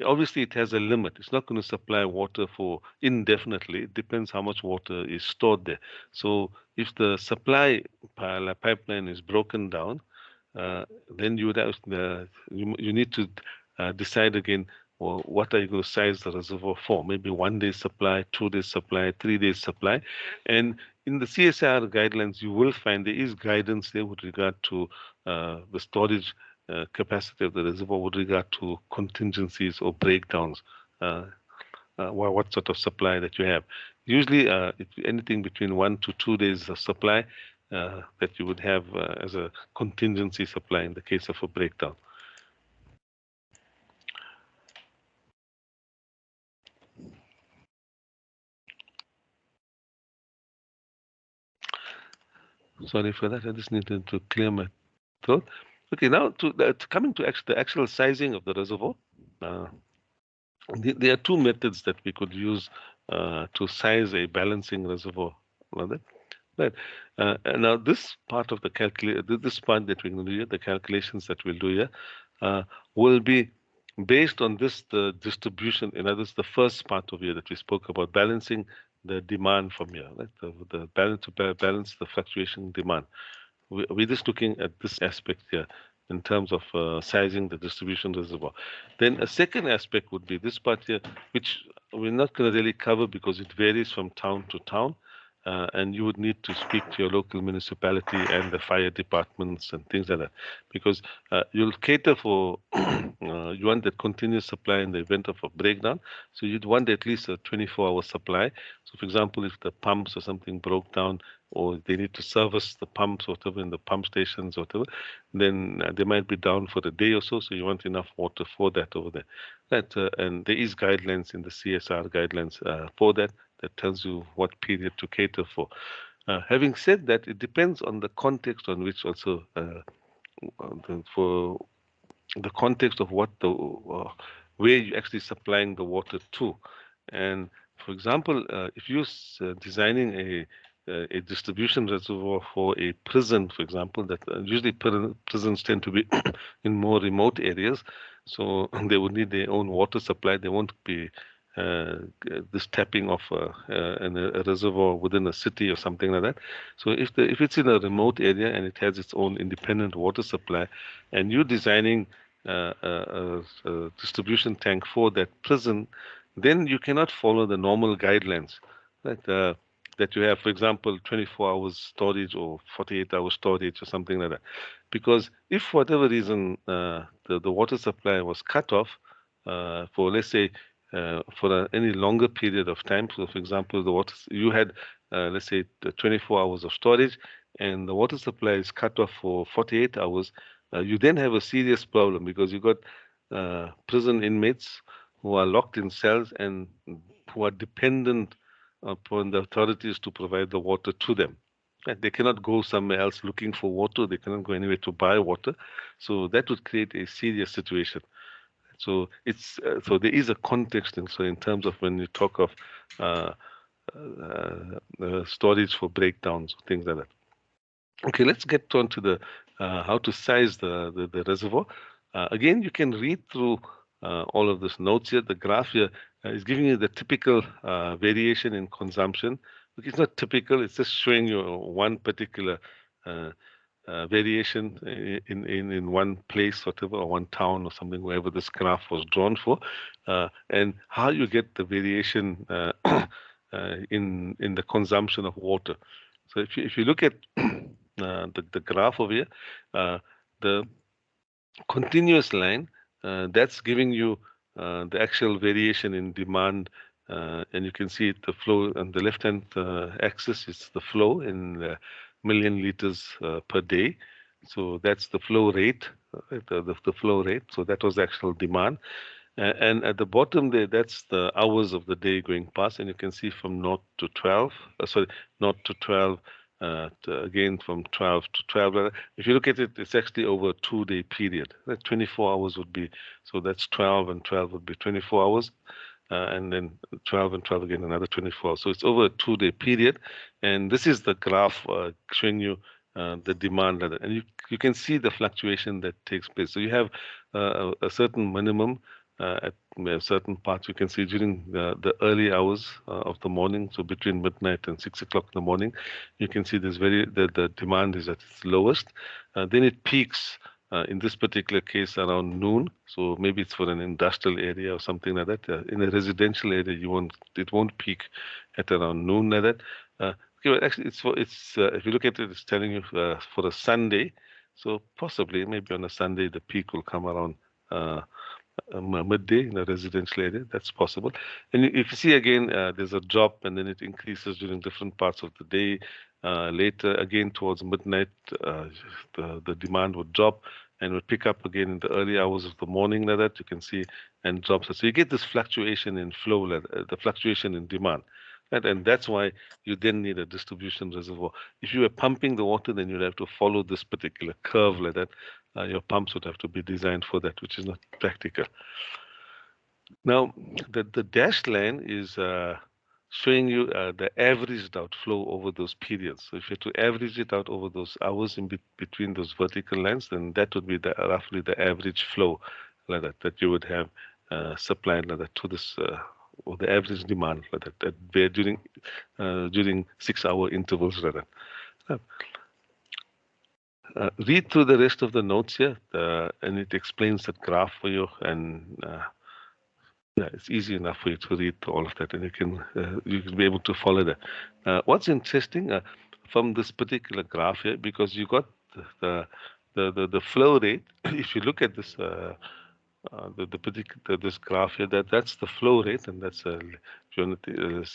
A: obviously it has a limit. It's not going to supply water for indefinitely. It depends how much water is stored there. So if the supply pipeline is broken down, then you would have you need to decide again, well, what are you going to size the reservoir for? Maybe 1 day supply, 2 days supply, 3 days supply. And in the CSIR guidelines, you will find there is guidance there with regard to the storage capacity of the reservoir with regard to contingencies or breakdowns. What sort of supply that you have. Usually, it's anything between 1 to 2 days of supply that you would have as a contingency supply in the case of a breakdown. Sorry for that. I just needed to clear my throat. Okay, now coming to the actual sizing of the reservoir. Uh, there are two methods that we could use to size a balancing reservoir. Right. And now this part of the this part that we're going to do here, the calculations that we'll do here, will be based on the distribution. In other words, the first part of here that we spoke about, balancing the demand from here, right? The balance to balance the fluctuation demand. We're just looking at this aspect here in terms of sizing the distribution reservoir. Then a second aspect would be this part here, which we're not going to really cover because it varies from town to town. And you would need to speak to your local municipality and the fire departments and things like that, because you'll cater for you want that continuous supply in the event of a breakdown. So you'd want at least a 24-hour supply. So, for example, if the pumps or something broke down, or they need to service the pumps or whatever in the pump stations or whatever, then they might be down for the day or so. So you want enough water for that over there. And there is guidelines in the CSR guidelines for that tells you what period to cater for. Having said that, it depends on the context on which also for the context of what where you're actually supplying the water to. And for example, if you're designing a distribution reservoir for a prison, for example, that usually prisons tend to be in more remote areas, so they would need their own water supply. They won't be this tapping of a reservoir within a city or something like that. So if it's in a remote area and it has its own independent water supply, and you're designing a distribution tank for that prison, then you cannot follow the normal guidelines, right? That you have, for example, 24 hours storage or 48 hours storage or something like that. Because if for whatever reason the water supply was cut off for, let's say, for any longer period of time, so for example, the water you had, let's say, the 24 hours of storage, and the water supply is cut off for 48 hours, you then have a serious problem because you got prison inmates who are locked in cells and who are dependent upon the authorities to provide the water to them. And they cannot go somewhere else looking for water. They cannot go anywhere to buy water. So that would create a serious situation. So it's so there is a context, and so in terms of when you talk of uh, storage for breakdowns, things like that. Okay, let's get on to the how to size the reservoir. Again, you can read through all of this notes here. The graph here is giving you the typical variation in consumption. Look, it's not typical. It's just showing you one particular uh, variation in one place, whatever, or one town or something, wherever this graph was drawn for, and how you get the variation in the consumption of water. So if you look at the graph over here, the continuous line, that's giving you the actual variation in demand, and you can see the flow on the left-hand axis is the flow in million liters per day. So that's the flow rate, the flow rate. So that was the actual demand. And at the bottom there, that's the hours of the day going past, and you can see from 0 to 12, sorry, 0 to 12, again from 12 to 12. If you look at it, it's actually over a 2-day period. That 24 hours would be, so that's 12 and 12 would be 24 hours. And then 12 and 12 again, another 24. So it's over a 2-day period. And this is the graph showing you the demand level. And you can see the fluctuation that takes place. So you have a certain minimum at certain parts. You can see during the early hours of the morning, so between midnight and 6 o'clock in the morning, you can see the demand is at its lowest. Then it peaks in this particular case around noon. So maybe it's for an industrial area or something like that. In a residential area, it won't peak at around noon like that. Okay, well, actually, it's if you look at it, it's telling you for a Sunday. So possibly maybe on a Sunday the peak will come around midday in a residential area. That's possible. And if you see again, there's a drop and then it increases during different parts of the day. Later, again towards midnight, the demand would drop and would pick up again in the early hours of the morning like that. You can see and drops. So you get this fluctuation in flow, like, the fluctuation in demand. Right? And that's why you then need a distribution reservoir. If you were pumping the water, then you'd have to follow this particular curve like that. Your pumps would have to be designed for that, which is not practical. Now, the dashed line is showing you the averaged out flow over those periods. So if you had to average it out over those hours in between those vertical lines, then that would be roughly the average flow like that you would have supplied like that to this or the average demand like that where during 6-hour intervals like that. Read through the rest of the notes here, and it explains that graph for you, and yeah, it's easy enough for you to read all of that, and you can be able to follow that. What's interesting from this particular graph here, because you got the flow rate. If you look at this the particular this graph here, that's the flow rate, and that's if you want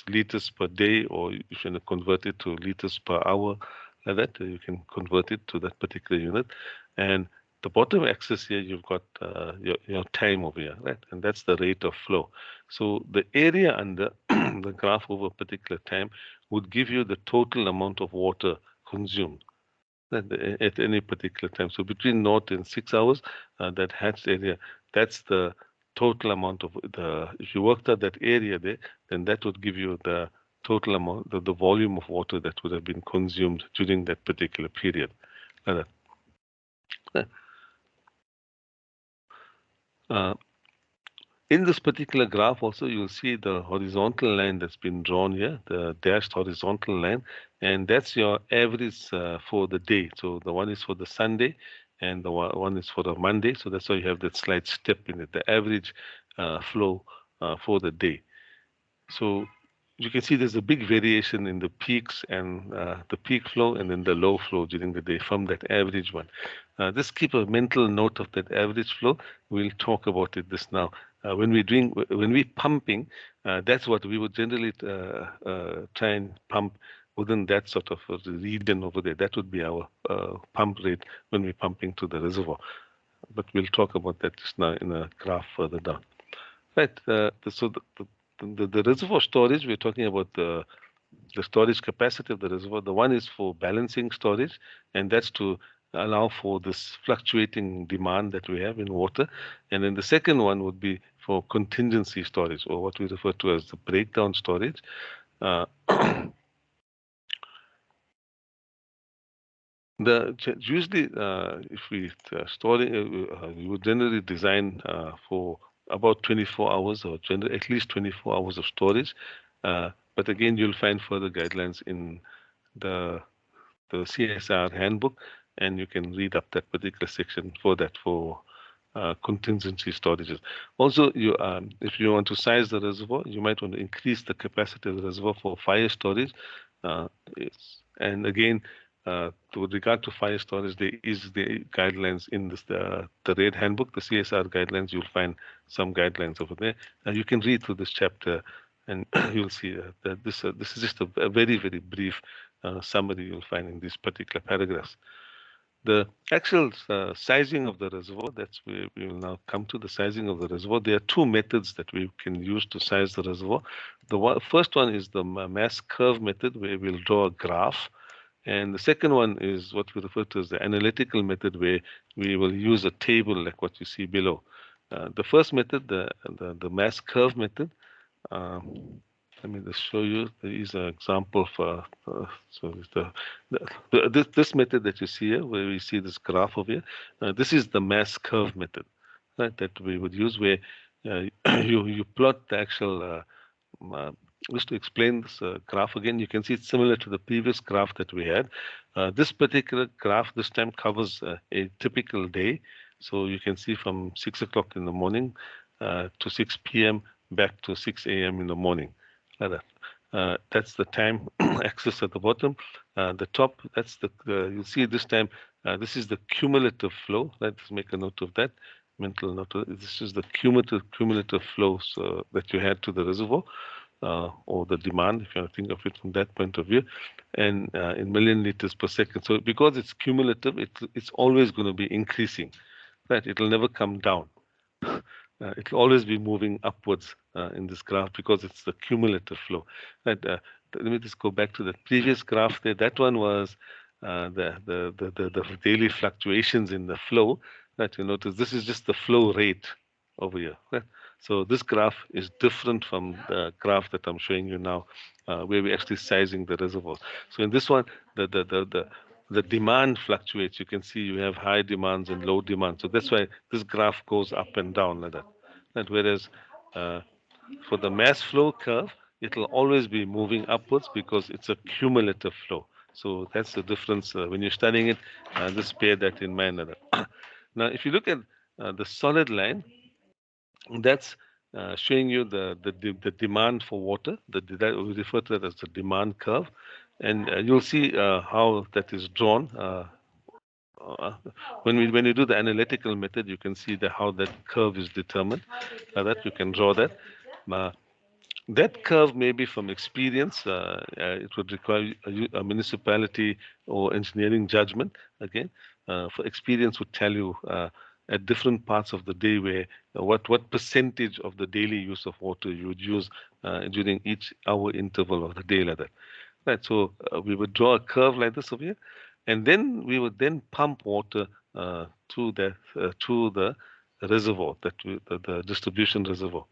A: liters per day, or if you want to convert it to liters per hour, like that, you can convert it to that particular unit. And the bottom axis here, you've got your time over here, right? And that's the rate of flow. So the area under the graph over a particular time would give you the total amount of water consumed at any particular time. So between 0 and 6 hours, that hatched area, that's the total amount of if you worked out that area there, then that would give you the total amount, the volume of water that would have been consumed during that particular period. Like that. In this particular graph also, you'll see the horizontal line that's been drawn here, the dashed horizontal line, and that's your average for the day. So the one is for the Sunday and the one is for the Monday. So that's why you have that slight step in it, the average flow for the day. So you can see there's a big variation in the peaks and the peak flow and then the low flow during the day from that average one. Just keep a mental note of that average flow. We'll talk about it this now. When we pumping, that's what we would generally try and pump within that sort of region over there. That would be our pump rate when we're pumping to the reservoir. But we'll talk about that just now in a graph further down. Right. The reservoir storage, we're talking about the storage capacity of the reservoir. The one is for balancing storage, and that's to allow for this fluctuating demand that we have in water. And then the second one would be for contingency storage, or what we refer to as the breakdown storage. Uh, Usually, if we storing, we would generally design for about 24 hours or at least 24 hours of storage. But again, you'll find further guidelines in the CSR handbook, and you can read up that particular section for that for contingency storages. Also, if you want to size the reservoir, you might want to increase the capacity of the reservoir for fire storage. Uh, and again, with regard to fire storage, there is the guidelines in the RED handbook, the CSR guidelines. You'll find some guidelines over there. You can read through this chapter, and you'll see that this is just a very brief summary you'll find in these particular paragraphs. The actual sizing of the reservoir, that's where we will now come to the sizing of the reservoir. There are two methods that we can use to size the reservoir. First one is the mass curve method, where we'll draw a graph. And the second one is what we refer to as the analytical method, where we will use a table like what you see below. The first method, the mass curve method, let me just show you. There is an example for so this method that you see here, where we see this graph over here. This is the mass curve method, right? That we would use, where you plot the actual. Just to explain this graph again, you can see it's similar to the previous graph that we had. This particular graph this time covers a typical day. So you can see from 6 o'clock in the morning to 6 p.m. back to 6 a.m. in the morning. Like that. That's the time axis at the bottom. The top, that's you'll see this time, this is the cumulative flow. Let's make a note of that. Mental note. This is the cumulative flows that you had to the reservoir. Or the demand, if you think of it from that point of view, and in million liters per second. So because it's cumulative, it's always going to be increasing, right? It'll never come down. It'll always be moving upwards in this graph because it's the cumulative flow. Right? Let me just go back to the previous graph there. That one was the daily fluctuations in the flow. Right? You notice this is just the flow rate over here. Right? So this graph is different from the graph that I'm showing you now, where we're actually sizing the reservoir. So in this one, the demand fluctuates. You can see you have high demands and low demand. So that's why this graph goes up and down like that. And whereas for the mass flow curve, it'll always be moving upwards because it's a cumulative flow. So that's the difference when you're studying it. Just bear that in mind. Now, if you look at the solid line, that's showing you the demand for water. That we refer to that as the demand curve, and you'll see how that is drawn. When you do the analytical method, you can see how that curve is determined. That you can draw that. That curve may be from experience. It would require a municipality or engineering judgment. Again, for experience would tell you at different parts of the day where what percentage of the daily use of water you would use during each hour interval of the day like that. Right. So we would draw a curve like this over here, and then we would then pump water to the reservoir, the distribution reservoir.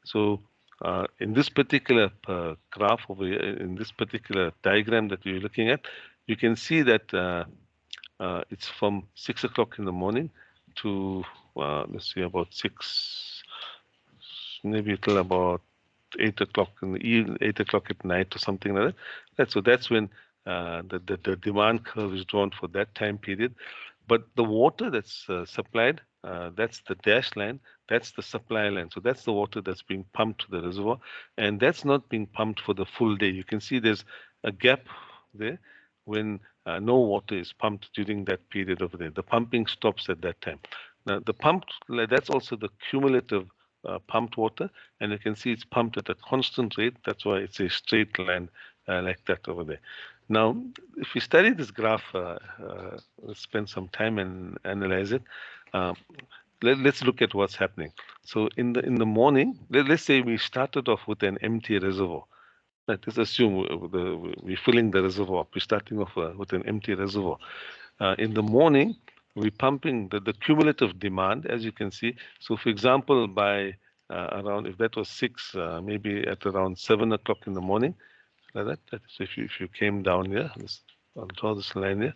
A: So in this particular graph over here, in this particular diagram that we're looking at, you can see that it's from 6 o'clock in the morning to let's see, about 6, maybe till about 8 o'clock in the evening, 8 o'clock at night or something like that. So that's when the demand curve is drawn for that time period. But the water that's supplied that's the dashed line, that's the supply line. So that's the water that's being pumped to the reservoir, and that's not being pumped for the full day. You can see there's a gap there when no water is pumped during that period over there. The pumping stops at that time. Now, the pumped, that's also the cumulative pumped water, and you can see it's pumped at a constant rate. That's why it's a straight line like that over there. Now, if we study this graph, spend some time and analyze it, uh, let's look at what's happening. So in the morning, let's say we started off with an empty reservoir. Let's assume we're filling the reservoir up. We're starting off with an empty reservoir. In the morning, we're pumping the cumulative demand, as you can see. So, for example, by around, if that was 6, maybe at around 7 o'clock in the morning, like that. So if you came down here, I'll draw this line here.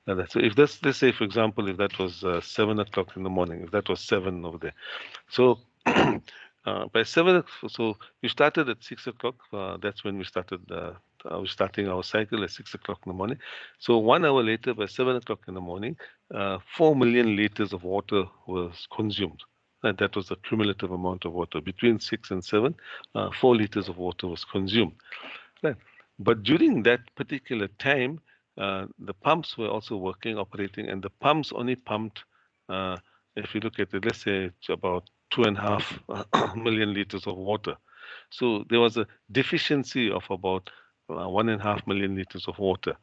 A: Like that. So if that's, let's say, for example, if that was 7 o'clock in the morning, if that was 7 over there. So by 7, so we started at 6 o'clock. That's when we started. We're starting our cycle at 6 o'clock in the morning. So 1 hour later, by 7 o'clock in the morning, 4 million liters of water was consumed. And that was the cumulative amount of water. Between 6 and 7, 4 liters of water was consumed. Right. But during that particular time, the pumps were also working, operating, and the pumps only pumped, if you look at it, let's say it's about 2.5 million liters of water. So there was a deficiency of about 1.5 million liters of water.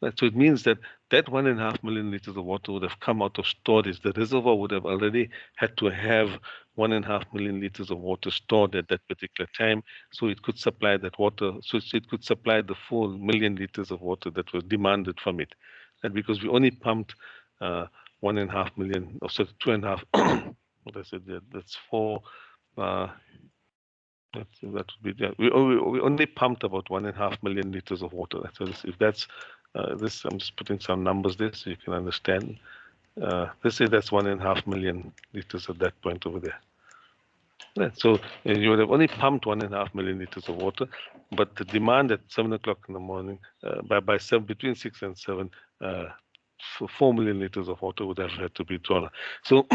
A: Right. So it means that 1.5 million liters of water would have come out of storage. The reservoir would have already had to have 1.5 million liters of water stored at that particular time, so it could supply that water. So it could supply the full million liters of water that was demanded from it. And because we only pumped 1.5 million, or so 2.5. What I said, that's 4. Uh, that would be, yeah. We only pumped about 1.5 million liters of water. So if that's this, I'm just putting some numbers there so you can understand. Let's say that's 1.5 million liters at that point over there. Yeah, so you would have only pumped 1.5 million liters of water, but the demand at 7 o'clock in the morning, by 7, between 6 and 7, 4 million liters of water would have had to be drawn. So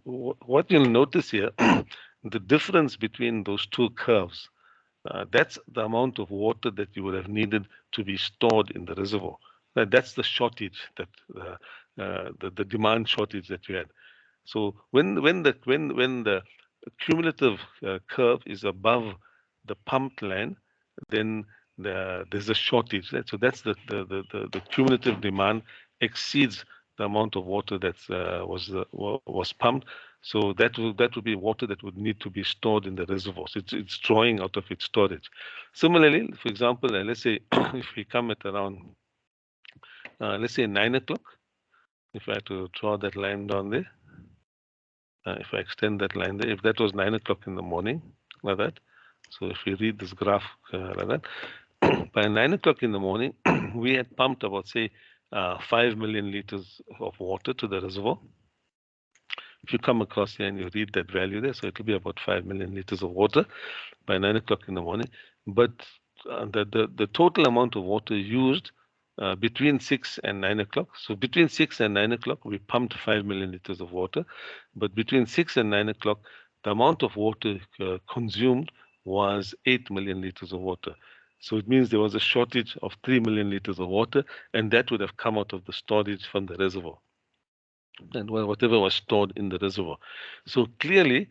A: what you'll notice here, the difference between those two curves, that's the amount of water that you would have needed to be stored in the reservoir. That's the shortage, that the demand shortage that you had. So when the cumulative curve is above the pumped line, then there's a shortage. Right? So that's the cumulative demand exceeds the amount of water that was pumped. So that would be water that would need to be stored in the reservoirs. It's drawing out of its storage. Similarly, for example, let's say if we come at around let's say 9 o'clock, if I had to draw that line down there. If I extend that line there, if that was 9 o'clock in the morning, like that. So if you read this graph like that, by 9 o'clock in the morning, we had pumped about, say, 5 million liters of water to the reservoir. If you come across here and you read that value there, so it'll be about 5 million liters of water by 9 o'clock in the morning. But the total amount of water used between 6 and 9 o'clock. So between 6 and 9 o'clock, we pumped 5 million liters of water. But between 6 and 9 o'clock, the amount of water consumed was 8 million liters of water. So it means there was a shortage of 3 million liters of water, and that would have come out of the storage from the reservoir and whatever was stored in the reservoir. So clearly,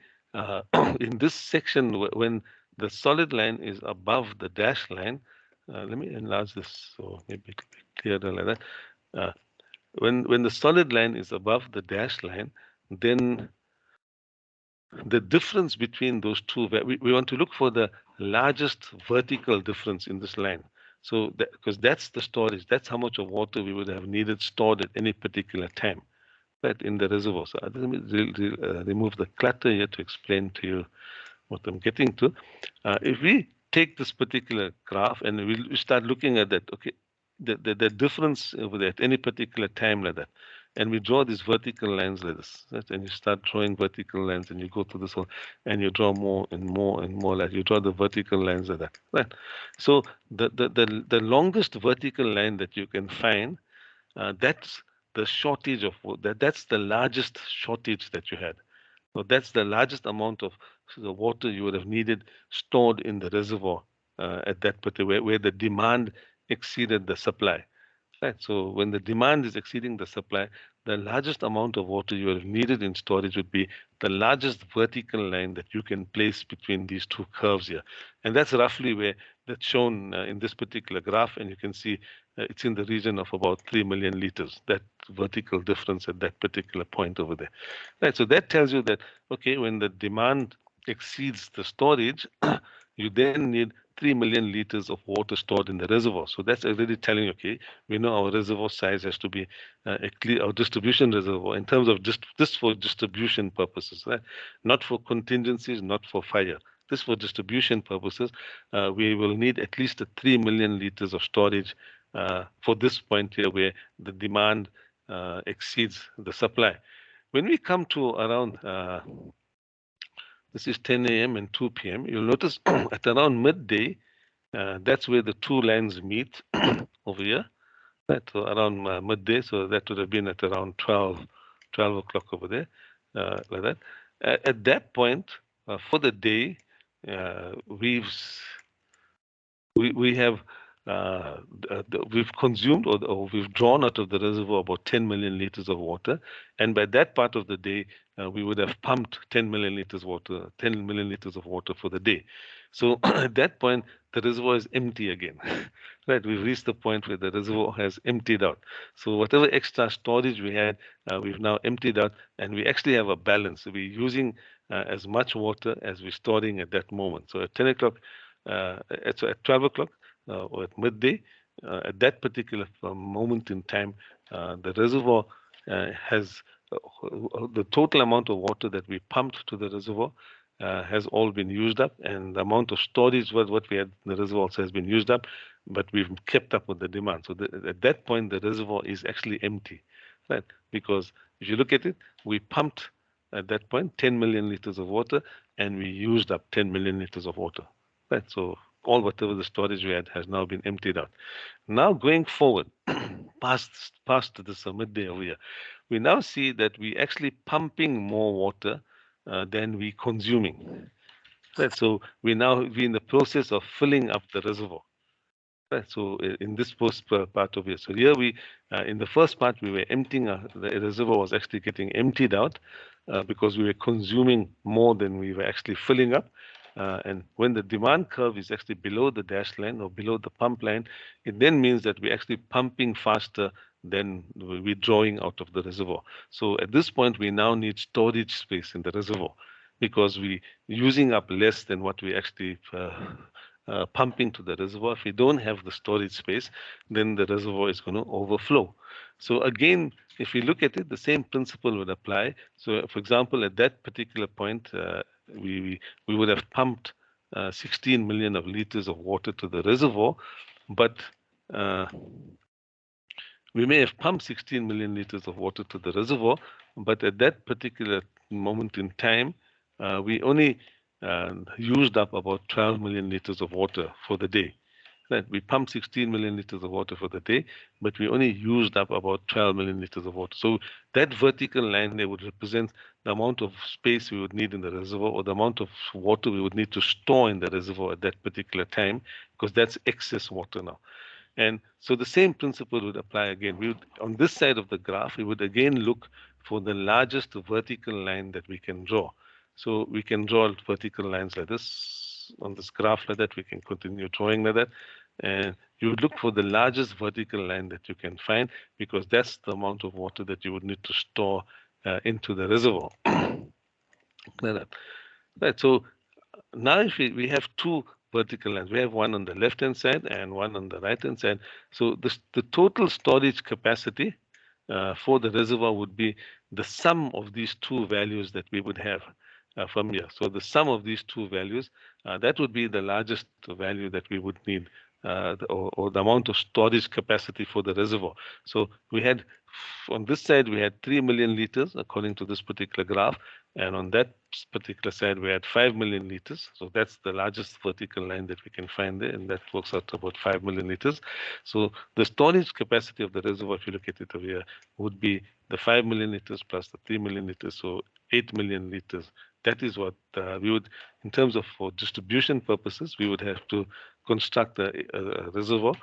A: in this section, when the solid line is above the dashed line, let me enlarge this so maybe it will be clearer like that. When the solid line is above the dashed line, then the difference between those two, we want to look for the largest vertical difference in this line. So because that's the storage, that's how much of water we would have needed stored at any particular time. Right, in the reservoir. So let me remove the clutter here to explain to you what I'm getting to. If we take this particular graph and we start looking at that, okay, the difference over there at any particular time like that, and we draw these vertical lines like this, right? And you start drawing vertical lines and you go through this one and you draw more and more and more, like you draw the vertical lines like that, right? So the longest vertical line that you can find, that's the shortage of that's the largest shortage that you had. So that's the largest amount of the water you would have needed stored in the reservoir at that particular where the demand exceeded the supply. Right. So when the demand is exceeding the supply, the largest amount of water you have needed in storage would be the largest vertical line that you can place between these two curves here. And that's roughly where that's shown in this particular graph. And you can see it's in the region of about 3 million liters, that vertical difference at that particular point over there. Right. So that tells you that, okay, when the demand exceeds the storage, you then need 3 million liters of water stored in the reservoir. So that's already telling you, okay, we know our reservoir size has to be our distribution reservoir in terms of just this for distribution purposes, right? Not for contingencies, not for fire. This for distribution purposes, we will need at least 3 million liters of storage for this point here where the demand exceeds the supply. When we come to around this is 10 a.m. and 2 p.m. You'll notice at around midday, that's where the two lines meet over here. Right, so around midday, so that would have been at around 12 o'clock over there, like that. At that point, for the day, we have we've consumed or we've drawn out of the reservoir about 10 million liters of water, and by that part of the day, we would have pumped 10 million liters water, 10 million liters of water for the day. So at that point, the reservoir is empty again. Right, we've reached the point where the reservoir has emptied out. So whatever extra storage we had, we've now emptied out, and we actually have a balance. So we're using as much water as we're storing at that moment. So at 10 o'clock, at 12 o'clock or at midday, at that particular moment in time, the reservoir has the total amount of water that we pumped to the reservoir has all been used up, and the amount of storage was what we had in the reservoir also has been used up, but we've kept up with the demand. So at that point, the reservoir is actually empty, right? Because if you look at it, we pumped at that point 10 million liters of water, and we used up 10 million liters of water. Right, so all whatever the storage we had has now been emptied out. Now going forward, past this midday over here, we now see that we actually pumping more water than we consuming. Right, so we in the process of filling up the reservoir. Right, so in this first part of it, so here we in the first part we were emptying the reservoir was actually getting emptied out because we were consuming more than we were actually filling up. And when the demand curve is actually below the dash line or below the pump line, it then means that we're actually pumping faster than we're drawing out of the reservoir. So at this point, we now need storage space in the reservoir because we're using up less than what we actually pumping to the reservoir. If we don't have the storage space, then the reservoir is going to overflow. So again, if we look at it, the same principle would apply. So for example, at that particular point, we would have pumped 16 million of liters of water to the reservoir, but we may have pumped 16 million liters of water to the reservoir, but at that particular moment in time, we only used up about 12 million liters of water for the day. Right? We pumped 16 million liters of water for the day, but we only used up about 12 million liters of water. So that vertical line there would represent the amount of space we would need in the reservoir or the amount of water we would need to store in the reservoir at that particular time, because that's excess water now. And so the same principle would apply again. We would, on this side of the graph, we would again look for the largest vertical line that we can draw. So we can draw vertical lines like this on this graph like that. We can continue drawing like that. And you would look for the largest vertical line that you can find because that's the amount of water that you would need to store into the reservoir. Like that. Right. So now if we have two vertical lines, we have one on the left hand side and one on the right hand side. So the total storage capacity for the reservoir would be the sum of these two values that we would have from here. So the sum of these two values, that would be the largest value that we would need or the amount of storage capacity for the reservoir. So we had, on this side, we had 3 million liters according to this particular graph. And on that particular side, we had 5 million liters. So that's the largest vertical line that we can find there. And that works out to about 5 million liters. So the storage capacity of the reservoir, if you look at it over here, would be the 5 million liters plus the 3 million liters. So 8 million liters. That is what we would, in terms of for distribution purposes, we would have to construct a reservoir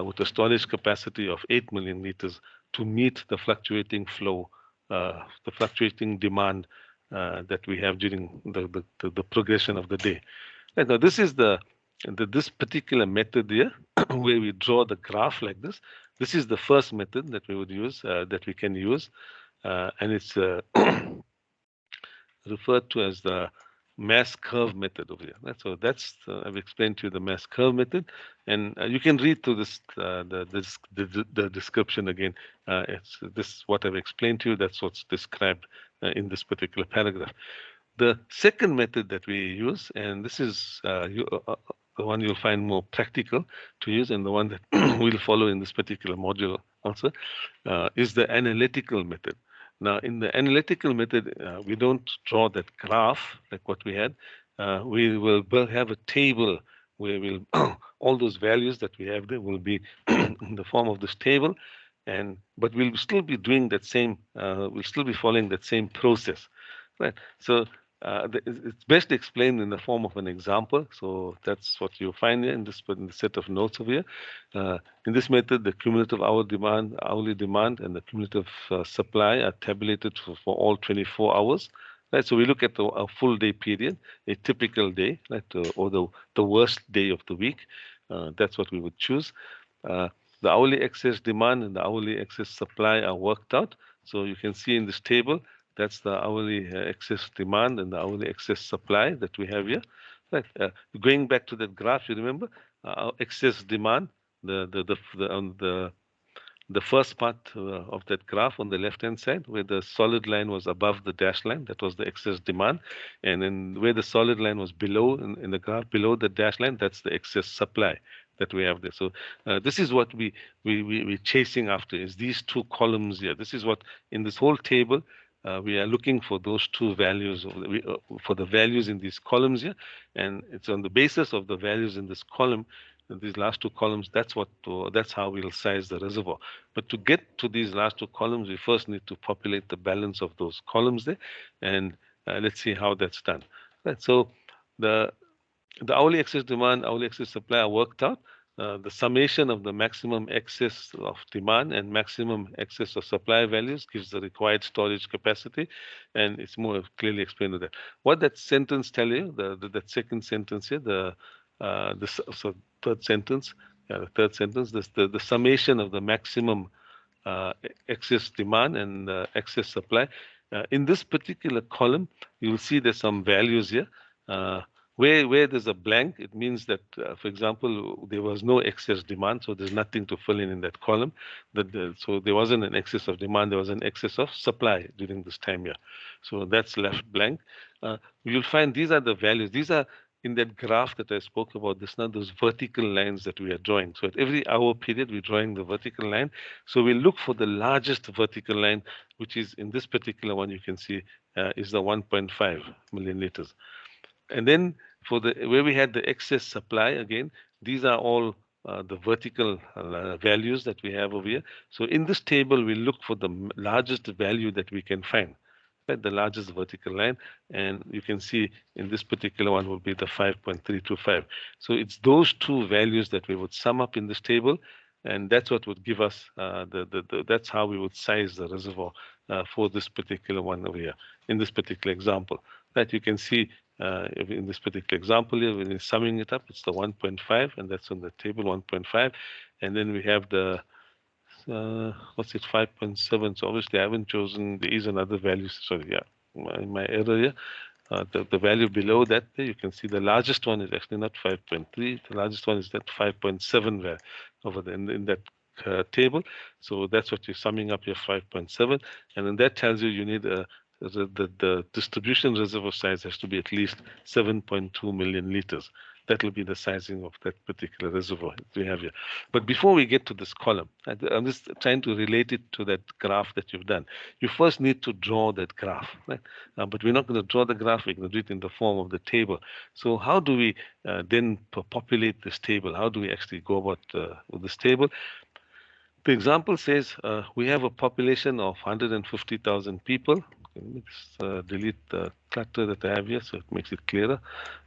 A: with a storage capacity of 8 million liters to meet the fluctuating flow, the fluctuating demand that we have during the progression of the day. And now this is this particular method here, where we draw the graph like this. This is the first method that we would use, that we can use, and it's referred to as the mass curve method over here. Right? So that's I've explained to you the mass curve method, and you can read through this the description again. It's this what I've explained to you. That's what's described in this particular paragraph. The second method that we use, and this is the one you'll find more practical to use, and the one that we'll follow in this particular module also, is the analytical method. Now, in the analytical method, we don't draw that graph like what we had. We will have a table where we'll all those values that we have there will be in the form of this table, and but we'll still be doing that same. We'll still be following that same process, right? So it's best explained in the form of an example. So that's what you find here in in the set of notes over here. In this method, the cumulative hourly demand, and the cumulative supply are tabulated for all 24 hours. Right, so we look at a full day period, a typical day, right, or the worst day of the week. That's what we would choose. The hourly excess demand and the hourly excess supply are worked out. So you can see in this table, that's the hourly excess demand and the hourly excess supply that we have here. Right. Going back to that graph, you remember our excess demand, on the first part of that graph on the left hand side, where the solid line was above the dash line, that was the excess demand, and then where the solid line was below in the graph below the dash line, that's the excess supply that we have there. So this is what we're chasing after, is these two columns here. This is what in this whole table we are looking for, those two values for the values in these columns here, and it's on the basis of the values in this column, these last two columns, that's how we'll size the reservoir. But to get to these last two columns, we first need to populate the balance of those columns there, and let's see how that's done. Right, so the hourly excess demand, hourly excess supply are worked out. The summation of the maximum excess of demand and maximum excess of supply values gives the required storage capacity, and it's more clearly explained that. What that sentence tell you, that second sentence here, third sentence, the third sentence, the summation of the maximum excess demand and excess supply. In this particular column, you'll see there's some values here. Where there's a blank, it means that, for example, there was no excess demand, so there's nothing to fill in that column. So there wasn't an excess of demand, there was an excess of supply during this time here. So that's left blank. You'll find these are the values. These are in that graph that I spoke about, this now those vertical lines that we are drawing. So at every hour period, we're drawing the vertical line. So we look for the largest vertical line, which is in this particular one, you can see is the 1.5 million liters. And then for where we had the excess supply, again, these are all the vertical values that we have over here. So in this table, we look for the largest value that we can find, right? The largest vertical line, and you can see in this particular one will be the 5.325. So it's those two values that we would sum up in this table, and that's what would give us that's how we would size the reservoir for this particular one over here in this particular example. That you can see in this particular example here, when you're summing it up, it's the 1.5, and that's on the table 1.5, and then we have the what's it, 5.7. So obviously I haven't chosen, there is another value, sorry, yeah, my error here. The value below that there, you can see the largest one is actually not 5.3, the largest one is that 5.7 over there in that table. So that's what you're summing up, your 5.7, and then that tells you you need the distribution reservoir size has to be at least 7.2 million liters. that will be the sizing of that particular reservoir that we have here. But before we get to this column, I'm just trying to relate it to that graph that you've done. You first need to draw that graph, right? But we're not going to draw the graph, we're going to do it in the form of the table. So how do we then populate this table? How do we actually go about with this table? The example says we have a population of 150,000 people. Okay, let me just delete the clutter that I have here so it makes it clearer.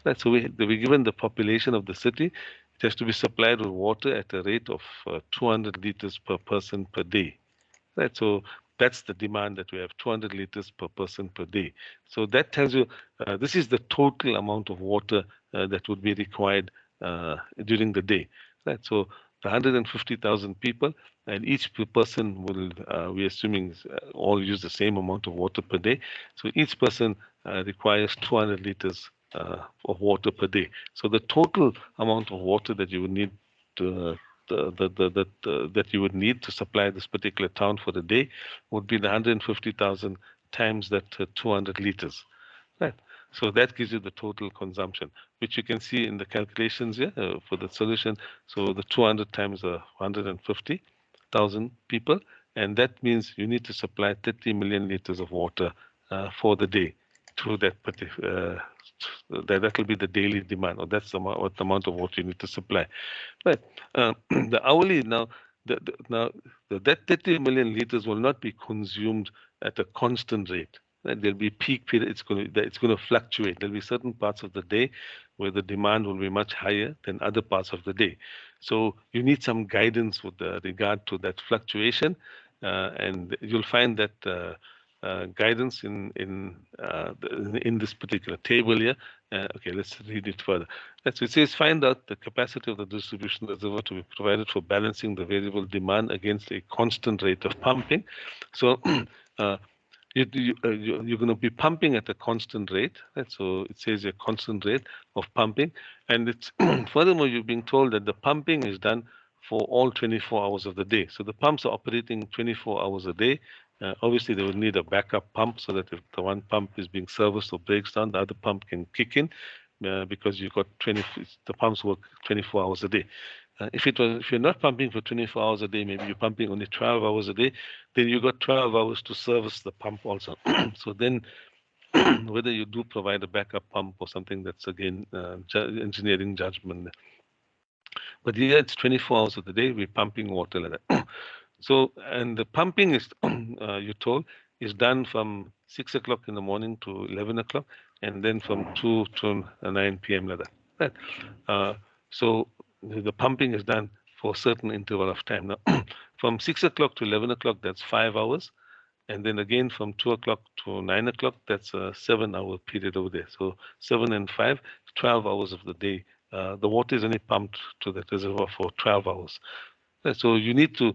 A: Right, so we're given the population of the city. It has to be supplied with water at a rate of 200 liters per person per day. Right, so that's the demand that we have, 200 liters per person per day. So that tells you this is the total amount of water that would be required during the day. Right, so the 150,000 people, and each person will, we're assuming, all use the same amount of water per day. So each person requires 200 liters of water per day. So the total amount of water that you would need to, that you would need to supply this particular town for the day would be the 150,000 times that 200 liters. Right. So that gives you the total consumption, which you can see in the calculations here for the solution. So the 200 times 150,000 people, and that means you need to supply 30 million liters of water for the day through that particular. That will be the daily demand, or that's what the amount of water you need to supply. Right. The hourly now, that 30 million liters will not be consumed at a constant rate. Right? There'll be peak period. It's going to fluctuate. There'll be certain parts of the day where the demand will be much higher than other parts of the day. So you need some guidance with regard to that fluctuation, and you'll find that. Guidance in this particular table here. Okay, let's read it further. So it says find out the capacity of the distribution reservoir to be provided for balancing the variable demand against a constant rate of pumping. So you're going to be pumping at a constant rate, right? So it says a constant rate of pumping, and it's furthermore you're being told that the pumping is done for all 24 hours of the day. So the pumps are operating 24 hours a day. Obviously, they will need a backup pump so that if the one pump is being serviced or breaks down, the other pump can kick in because you've got the pumps work 24 hours a day. If you're not pumping for 24 hours a day, maybe you're pumping only 12 hours a day, then you got 12 hours to service the pump also. So then whether you do provide a backup pump or something, that's again engineering judgment. But here it's 24 hours of the day, we're pumping water like that. So, and the pumping is, you're told, is done from 6 o'clock in the morning to 11 o'clock, and then from 2 to 9 p.m. like that. Right? So the pumping is done for a certain interval of time. Now, from 6 o'clock to 11 o'clock, that's 5 hours. And then again from 2 o'clock to 9 o'clock, that's a 7-hour period over there. So 7 and 5, 12 hours of the day. The water is only pumped to the reservoir for 12 hours. So you need to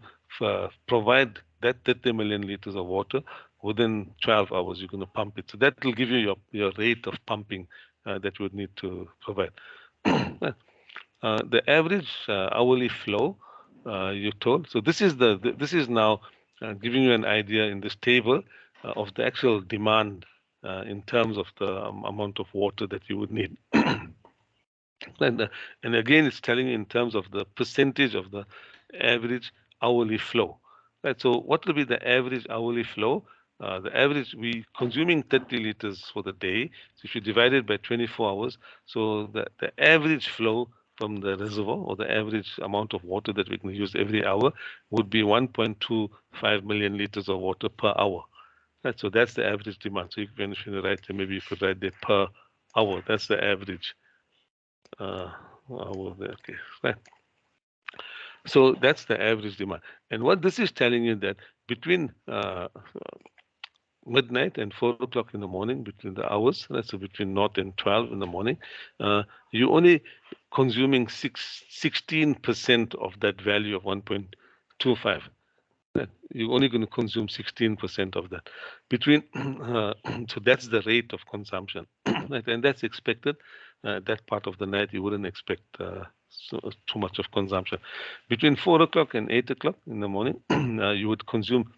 A: provide that 30 million liters of water within 12 hours. You're going to pump it. So that will give you your rate of pumping that you would need to provide. The average hourly flow you're told. So this is now giving you an idea in this table of the actual demand in terms of the amount of water that you would need. And again, it's telling you in terms of the percentage of the average hourly flow. Right. So what will be the average hourly flow? The average, we consuming 30 liters for the day. So if you divide it by 24 hours, so the average flow from the reservoir, or the average amount of water that we can use every hour, would be 1.25 million liters of water per hour. Right. So that's the average demand. So if you write, maybe you could write that per hour. That's the average. Okay, right. So that's the average demand. And what this is telling you that between midnight and 4 o'clock in the morning, between the hours, right, so between 0 and 12 in the morning, you're only consuming 16% of that value of 1.25. You're only going to consume 16% of that. So that's the rate of consumption, right? And that's expected. That part of the night you wouldn't expect too much of consumption. Between 4 o'clock and 8 o'clock in the morning, you would consume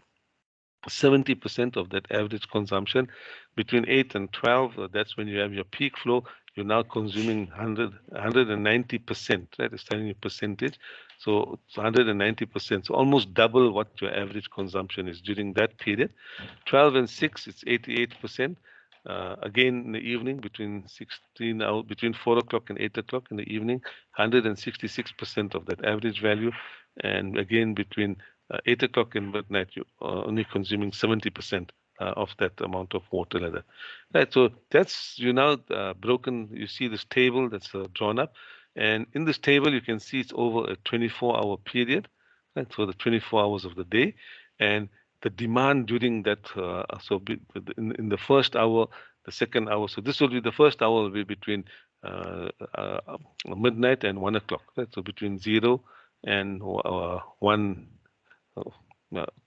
A: 70% of that average consumption. Between 8 and 12, that's when you have your peak flow. you're now consuming 190%, right? It's telling you percentage. So it's 190%. So almost double what your average consumption is during that period. 12 and 6, it's 88%. Again, in the evening, between 4 o'clock and 8 o'clock in the evening, 166% of that average value. And again, between 8 o'clock and midnight, you're only consuming 70% of that amount of water like that. Right, so that's you now broken. You see this table that's drawn up, and in this table you can see it's over a 24-hour period, right? So the 24 hours of the day, and the demand during that. In the first hour, the second hour. So this will be the first hour will be between midnight and 1 o'clock. Right? So between 0 and 1.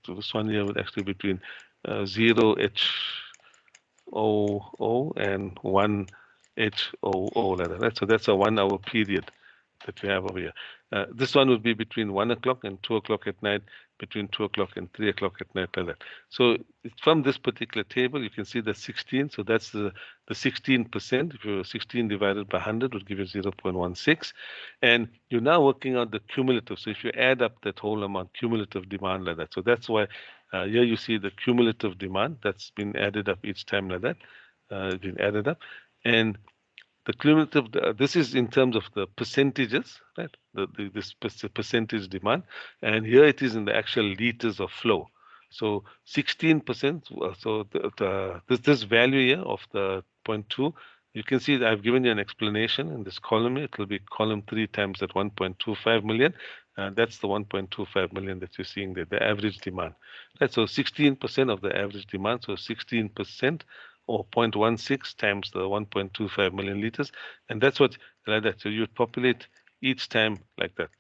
A: So this one here would actually between 0 H00 and 1 H00 like that. Right? So that's a 1 hour period that we have over here. This one would be between 1 o'clock and 2 o'clock at night, between 2 o'clock and 3 o'clock at night like that. So from this particular table, you can see the 16. So that's the 16%. If you 16 divided by 100 would give you 0.16. And you're now working out the cumulative. So if you add up that whole amount, cumulative demand like that. So that's why here you see the cumulative demand that's been added up each time like that. Been added up. And the cumulative, this is in terms of the percentages, right? This percentage demand, and here it is in the actual liters of flow. So 16%. So this value here of the zero point 0.2, you can see that I've given you an explanation in this column here. It will be column 3 times that 1.25 million. That's the 1.25 million that you're seeing there, the average demand. Right, so 16% of the average demand. So 16% or 0.16 times the 1.25 million liters, and that's what like that. So you would populate each time like that.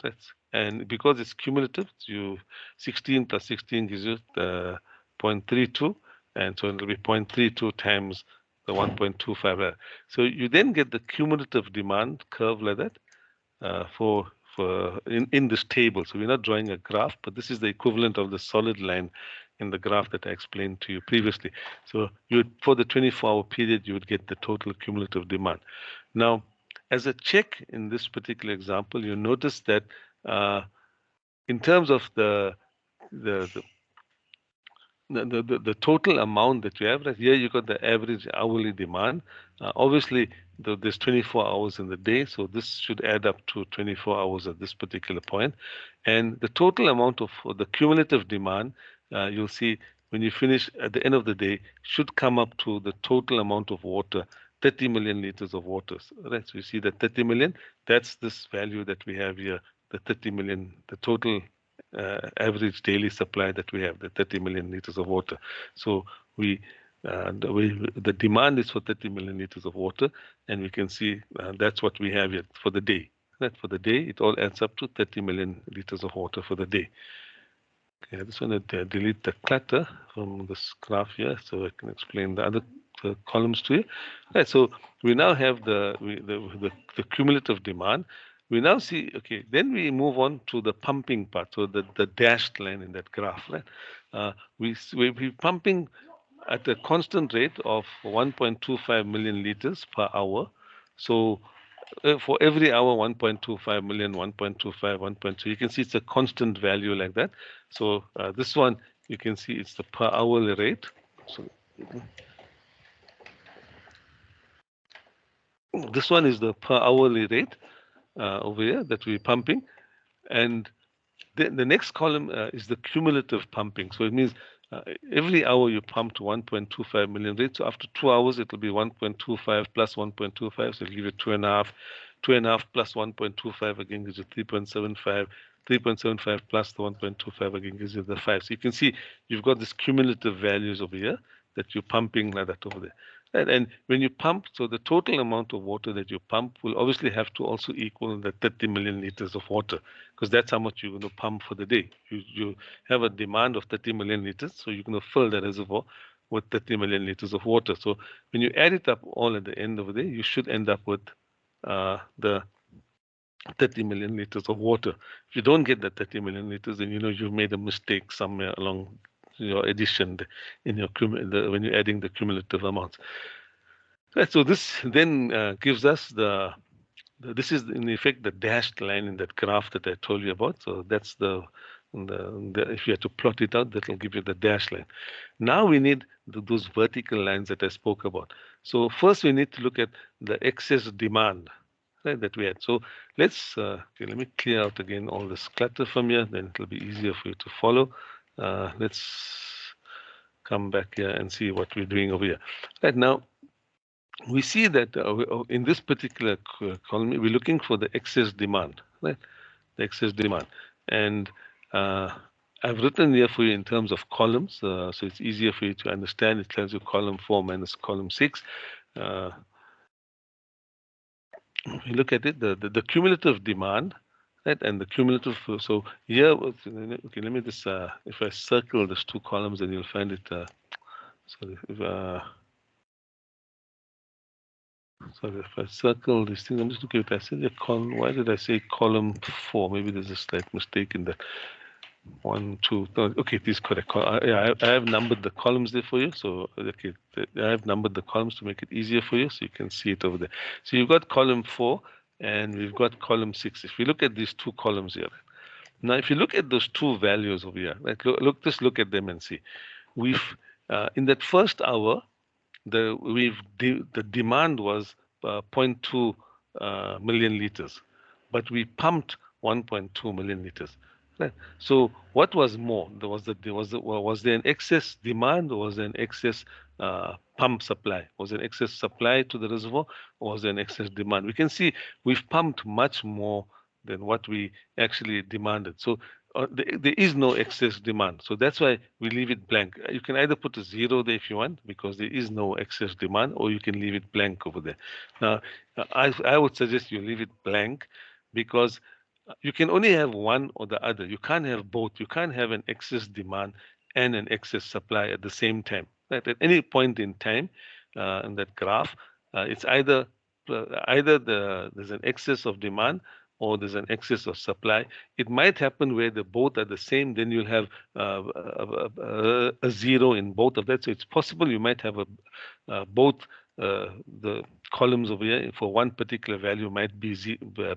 A: And because it's cumulative, you 16 plus 16 gives you the 0.32, and so it'll be 0.32 times the 1.25. So you then get the cumulative demand curve like that for in this table. So we're not drawing a graph, but this is the equivalent of the solid line in the graph that I explained to you previously. So you would, for the 24-hour period, you would get the total cumulative demand. Now, as a check in this particular example, you notice that in terms of the total amount that you have, right here you got the average hourly demand. Obviously, there's 24 hours in the day, so this should add up to 24 hours at this particular point. And the total amount of the cumulative demand, you'll see when you finish at the end of the day, should come up to the total amount of water, 30 million liters of water. Right, so you see that 30 million, that's this value that we have here, the 30 million, the total average daily supply that we have, the 30 million liters of water. So the demand is for 30 million liters of water, and we can see that's what we have here for the day. Right? For the day, it all adds up to 30 million liters of water for the day. Okay, I just want to delete the clutter from this graph here so I can explain the other columns to you. Right, so we now have the cumulative demand. We now see, okay, then we move on to the pumping part, so the dashed line in that graph, right? We're pumping at a constant rate of 1.25 million liters per hour. So for every hour, 1.25 million, 1.25, 1.2. You can see it's a constant value like that. So this one, you can see it's the per hourly rate. So this one is the per hourly rate over here that we're pumping. And then the next column is the cumulative pumping. So it means every hour you pumped 1.25 million rate. So after 2 hours, it will be 1.25 plus 1.25. So it'll give you 2.5. 2.5 plus 1.25 again gives you 3.75. 3.75 plus the 1.25 again gives you the 5. So you can see you've got this cumulative values over here that you're pumping like that over there. And when you pump, so the total amount of water that you pump will obviously have to also equal the 30 million liters of water, because that's how much you're going to pump for the day. You have a demand of 30 million liters, so you're going to fill the reservoir with 30 million liters of water. So when you add it up all at the end of the day, you should end up with the 30 million liters of water. If you don't get that 30 million liters, then you know you've made a mistake somewhere along your addition in your when you're adding the cumulative amounts. Right, so this then gives us this is in effect the dashed line in that graph that I told you about. So that's if you had to plot it out, that will give you the dashed line. Now we need those vertical lines that I spoke about. So first we need to look at the excess demand, right, that we had. So okay, let me clear out again all this clutter from here, then it'll be easier for you to follow. Let's come back here and see what we're doing over here. Right now, we see that in this particular column, we're looking for the excess demand, right? The excess demand. And I've written here for you in terms of columns, so it's easier for you to understand. It tells you column 4 minus column 6. You look at it, the cumulative demand, right? And the cumulative, so here, okay, let me just, if I circle these two columns, then you'll find it, sorry, sorry, if I circle these things, I'm just looking at it. I said the column, why did I say column 4? Maybe there's a slight mistake in that. 1, 2, no, okay, this is correct. Yeah, I have numbered the columns there for you. So, okay, I have numbered the columns to make it easier for you, so you can see it over there. So you've got column 4, and we've got column 6. If we look at these two columns here, now if you look at those two values over here, right, just look at them and see. We've in that first hour, the demand was 0.2 million liters, but we pumped 1.2 million liters. Right. So what was more? Was there an excess demand, or was there an excess pump supply? Was there an excess supply to the reservoir, or was there an excess demand? We can see we've pumped much more than what we actually demanded. So there is no excess demand. So that's why we leave it blank. You can either put a 0 there if you want, because there is no excess demand, or you can leave it blank over there. Now, I would suggest you leave it blank, because you can only have one or the other. You can't have both. You can't have an excess demand and an excess supply at the same time. Right? At any point in time in that graph, it's either there's an excess of demand, or there's an excess of supply. It might happen where the both are the same, then you'll have a 0 in both of that. So it's possible you might have both the columns over here for one particular value might be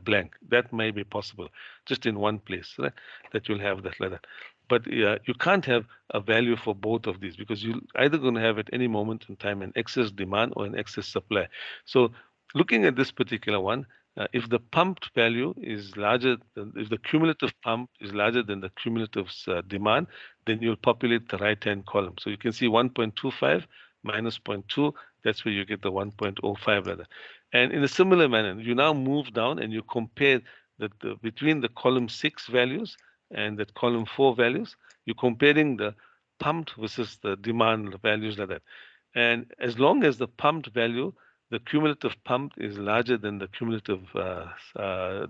A: blank. That may be possible just in one place, right? That you'll have that like that. But you can't have a value for both of these, because you're either going to have at any moment in time an excess demand or an excess supply. So looking at this particular one, if the pumped value is larger than, if the cumulative pump is larger than the cumulative demand, then you'll populate the right-hand column. So you can see 1.25 minus 0.2, that's where you get the 1.05 rather. And in a similar manner, you now move down and you compare between the column 6 values and the column 4 values. You're comparing the pumped versus the demand values like that. And as long as the pumped value, the cumulative pump is larger than the cumulative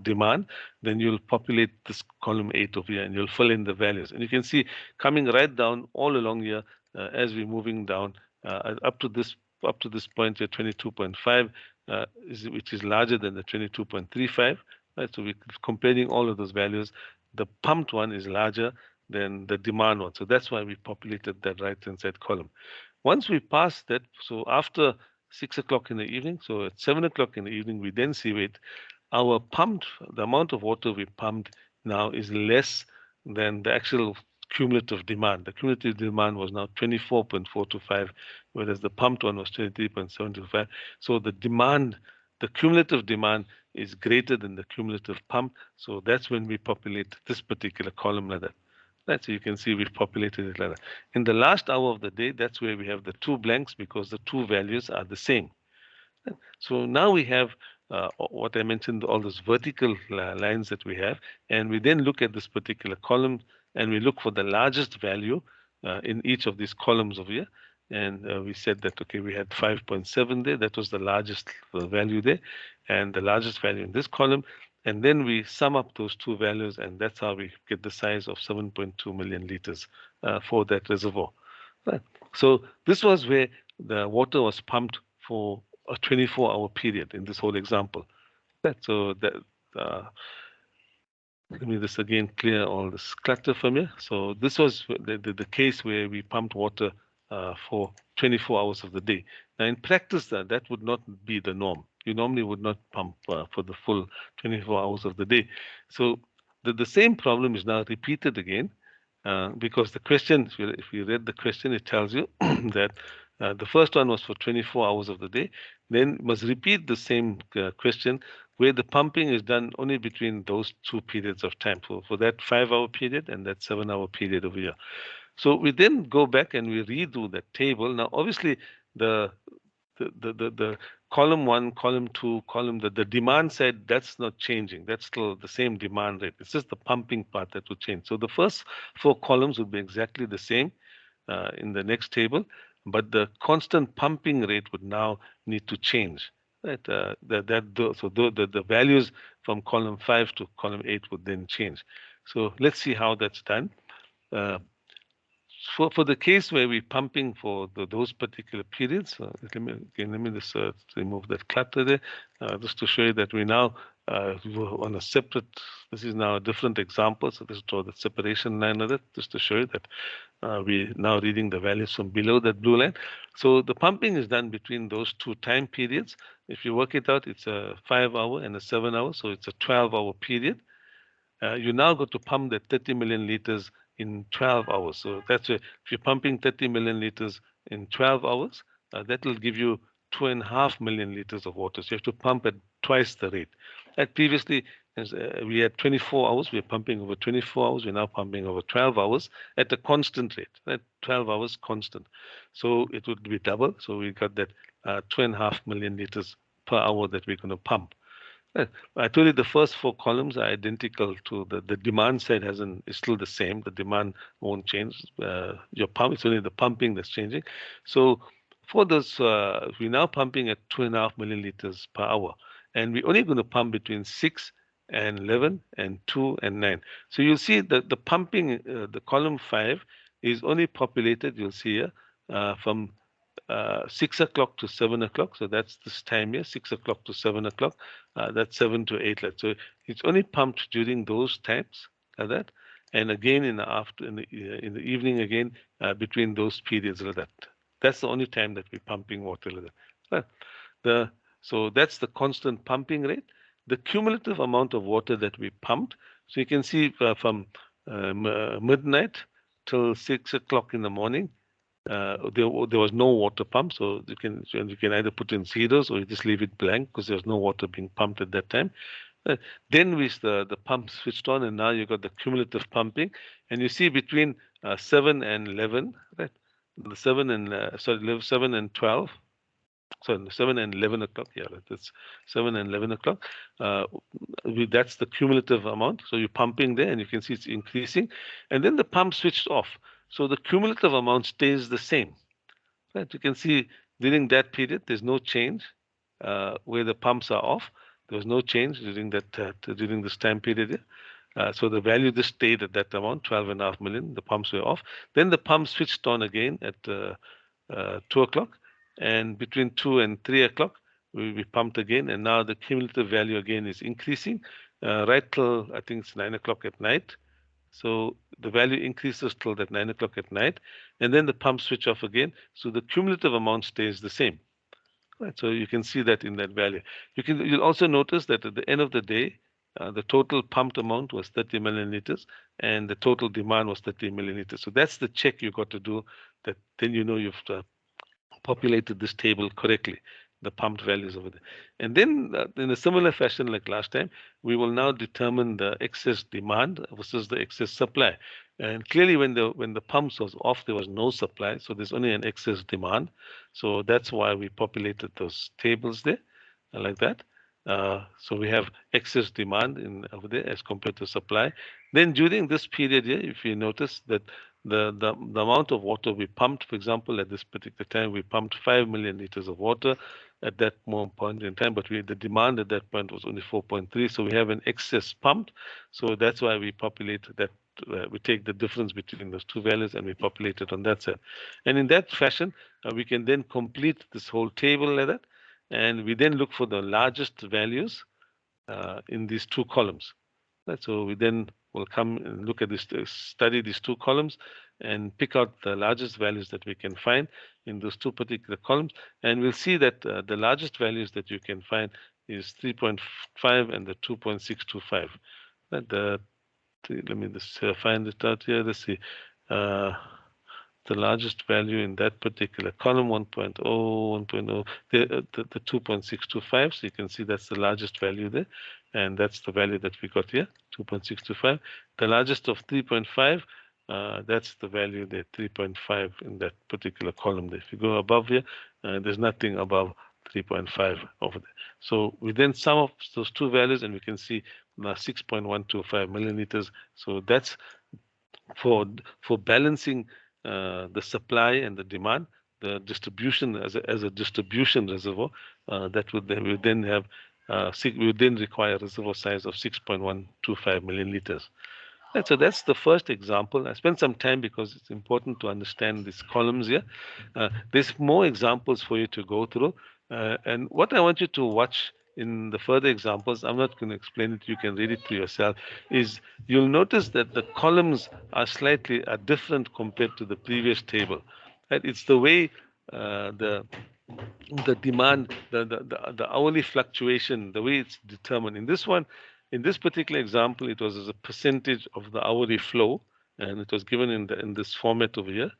A: demand, then you'll populate this column 8 over here and you'll fill in the values. And you can see coming right down all along here as we're moving down up to this point here, 22.5, which is larger than the 22.35. Right, so we're comparing all of those values. The pumped one is larger than the demand one, so that's why we populated that right-hand side column. Once we pass that, so after 6 o'clock in the evening, so at 7 o'clock in the evening, we then see it. The amount of water we pumped now is less than the actual cumulative demand. The cumulative demand was now 24.425, whereas the pumped one was 23.725. So the cumulative demand is greater than the cumulative pump. So that's when we populate this particular column like that. Right, so you can see we've populated it like that. In the last hour of the day, that's where we have the two blanks, because the two values are the same. So now we have what I mentioned, all those vertical lines that we have, and we then look at this particular column and we look for the largest value in each of these columns over here. And we said that, okay, we had 5.7 there. That was the largest value there, and the largest value in this column. And then we sum up those two values, and that's how we get the size of 7.2 million liters for that reservoir. Right. So this was where the water was pumped for a 24-hour period in this whole example. Right. So that let me just again clear all this clutter from here. So this was the case where we pumped water for 24 hours of the day. Now, in practice, that would not be the norm. You normally would not pump for the full 24 hours of the day. So the same problem is now repeated again because the question, if you read the question, it tells you that the first one was for 24 hours of the day. Then you must repeat the same question where the pumping is done only between those two periods of time. For that 5-hour period and that 7-hour period over here. So we then go back and we redo that table. Now, obviously, the the column one, column two, the demand side, that's not changing. That's still the same demand rate. It's just the pumping part that will change. So the first four columns would be exactly the same in the next table, but the constant pumping rate would now need to change. Right? The values from column 5 to column 8 would then change. So let's see how that's done. Uh, for the case where we're pumping for those particular periods, let me just remove that clutter there, just to show you that we now on a separate. This is now a different example. So this is draw the separation line of it, just to show you that we're now reading the values from below that blue line. So the pumping is done between those two time periods. If you work it out, it's a 5-hour and a 7-hour, so it's a 12-hour period. You now got to pump that 30 million liters in 12 hours. So that's if you're pumping 30 million liters in 12 hours, that will give you 2.5 million liters of water. So you have to pump at twice the rate. Previously, we had 24 hours. We are pumping over 24 hours. We're now pumping over 12 hours at a constant rate. At 12 hours constant. So it would be double. So we got that 2.5 million liters per hour that we're going to pump. I told you the first four columns are identical to the demand side is still the same. The demand won't change. Your pump, it's only the pumping that's changing. So for this, we're now pumping at 2.5 million liters per hour. And we're only going to pump between 6 and 11 and 2 and 9. So you'll see that the pumping, the column 5 is only populated, you'll see here, from 6 o'clock to 7 o'clock. So that's this time here, 6 o'clock to 7 o'clock. That's 7 to 8. So it's only pumped during those times like that. And again in the evening again between those periods like that. That's the only time that we're pumping water like that. So that's the constant pumping rate. The cumulative amount of water that we pumped. So you can see from midnight till 6 o'clock in the morning, there was no water pump, so you can either put in zeros or you just leave it blank because there's no water being pumped at that time. Then the pump switched on, and now you got the cumulative pumping, and you see between 7 and 11, right? The 7 and 12. So 7 and 11 o'clock, yeah, that's 7 and 11 o'clock. That's the cumulative amount. So you're pumping there and you can see it's increasing. And then the pump switched off. So the cumulative amount stays the same. Right? You can see during that period, there's no change where the pumps are off. There was no change during during this time period here. So the value just stayed at that amount, 12.5 million. The pumps were off. Then the pump switched on again at 2 o'clock. And between 2 and 3 o'clock, we pumped again. And now the cumulative value again is increasing right till I think it's 9 o'clock at night. So the value increases till that 9 o'clock at night. And then the pump switch off again. So the cumulative amount stays the same. Right, so you can see that in that value. You'll also notice that at the end of the day, the total pumped amount was 30 million liters, and the total demand was 30 million liters. So that's the check you got to do. That then you know you've populated this table correctly, the pumped values over there. And then in a similar fashion like last time, we will now determine the excess demand versus the excess supply. And clearly when the pumps was off, there was no supply, so there's only an excess demand. So that's why we populated those tables there like that. So we have excess demand over there as compared to supply. Then during this period here, if you notice that the amount of water we pumped, for example, at this particular time, we pumped 5 million liters of water at that point in time, but the demand at that point was only 4.3, so we have an excess pumped. So that's why we populated that. We take the difference between those two values and we populate it on that side. And in that fashion, we can then complete this whole table like that. And we then look for the largest values in these two columns. Right? So we then will come and look at this, study these two columns, and pick out the largest values that we can find in those two particular columns. And we'll see that the largest values that you can find is 3.5 and the 2.625. The let me just find it out here. Let's see. Uh, the largest value in that particular column 1.0, 1.0, the 2.625. So you can see that's the largest value there. And that's the value that we got here, 2.625. The largest of 3.5, that's the value there, 3.5 in that particular column there. If you go above here, there's nothing above 3.5 over there. So we then sum up those two values and we can see 6.125 milliliters. So that's for balancing the supply and the demand, the distribution as a distribution reservoir, that would then we would then have we would then require a reservoir size of 6.125 million liters. And so that's the first example. I spent some time because it's important to understand these columns here. There's more examples for you to go through. And what I want you to watch in the further examples, I'm not going to explain it, you can read it to yourself, is you'll notice that the columns are different compared to the previous table. Right? It's the way the demand, the hourly fluctuation, the way it's determined. In this one, in this particular example, it was as a percentage of the hourly flow, and it was given in this format over here,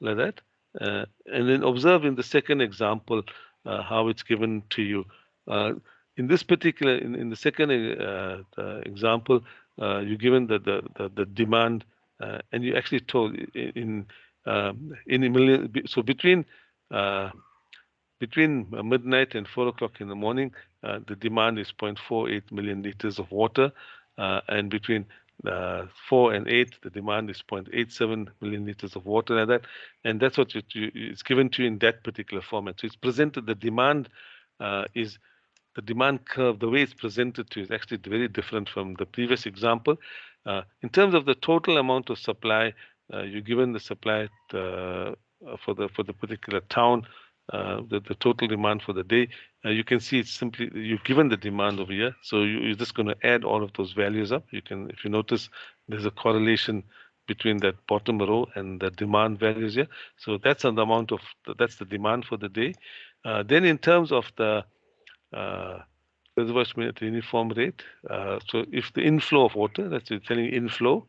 A: like that. And then observe in the second example how it's given to you. In this particular, in the second example, you're given the demand, and you actually told in a million. So between midnight and 4 o'clock in the morning, the demand is 0.48 million liters of water, and between 4 and 8, the demand is 0.87 million liters of water, like that, and that's what it's given to you in that particular format. So it's presented. Is the demand curve, the way it's presented to you, is actually very different from the previous example. In terms of the total amount of supply, you're given the supply for the particular town, the total demand for the day. You can see it's simply you've given the demand over here, so you're just going to add all of those values up. You can, if you notice, there's a correlation between that bottom row and the demand values here. So that's the amount of that's the demand for the day. Then in terms of the reservoir minute uniform rate. So if the inflow of water, that's telling inflow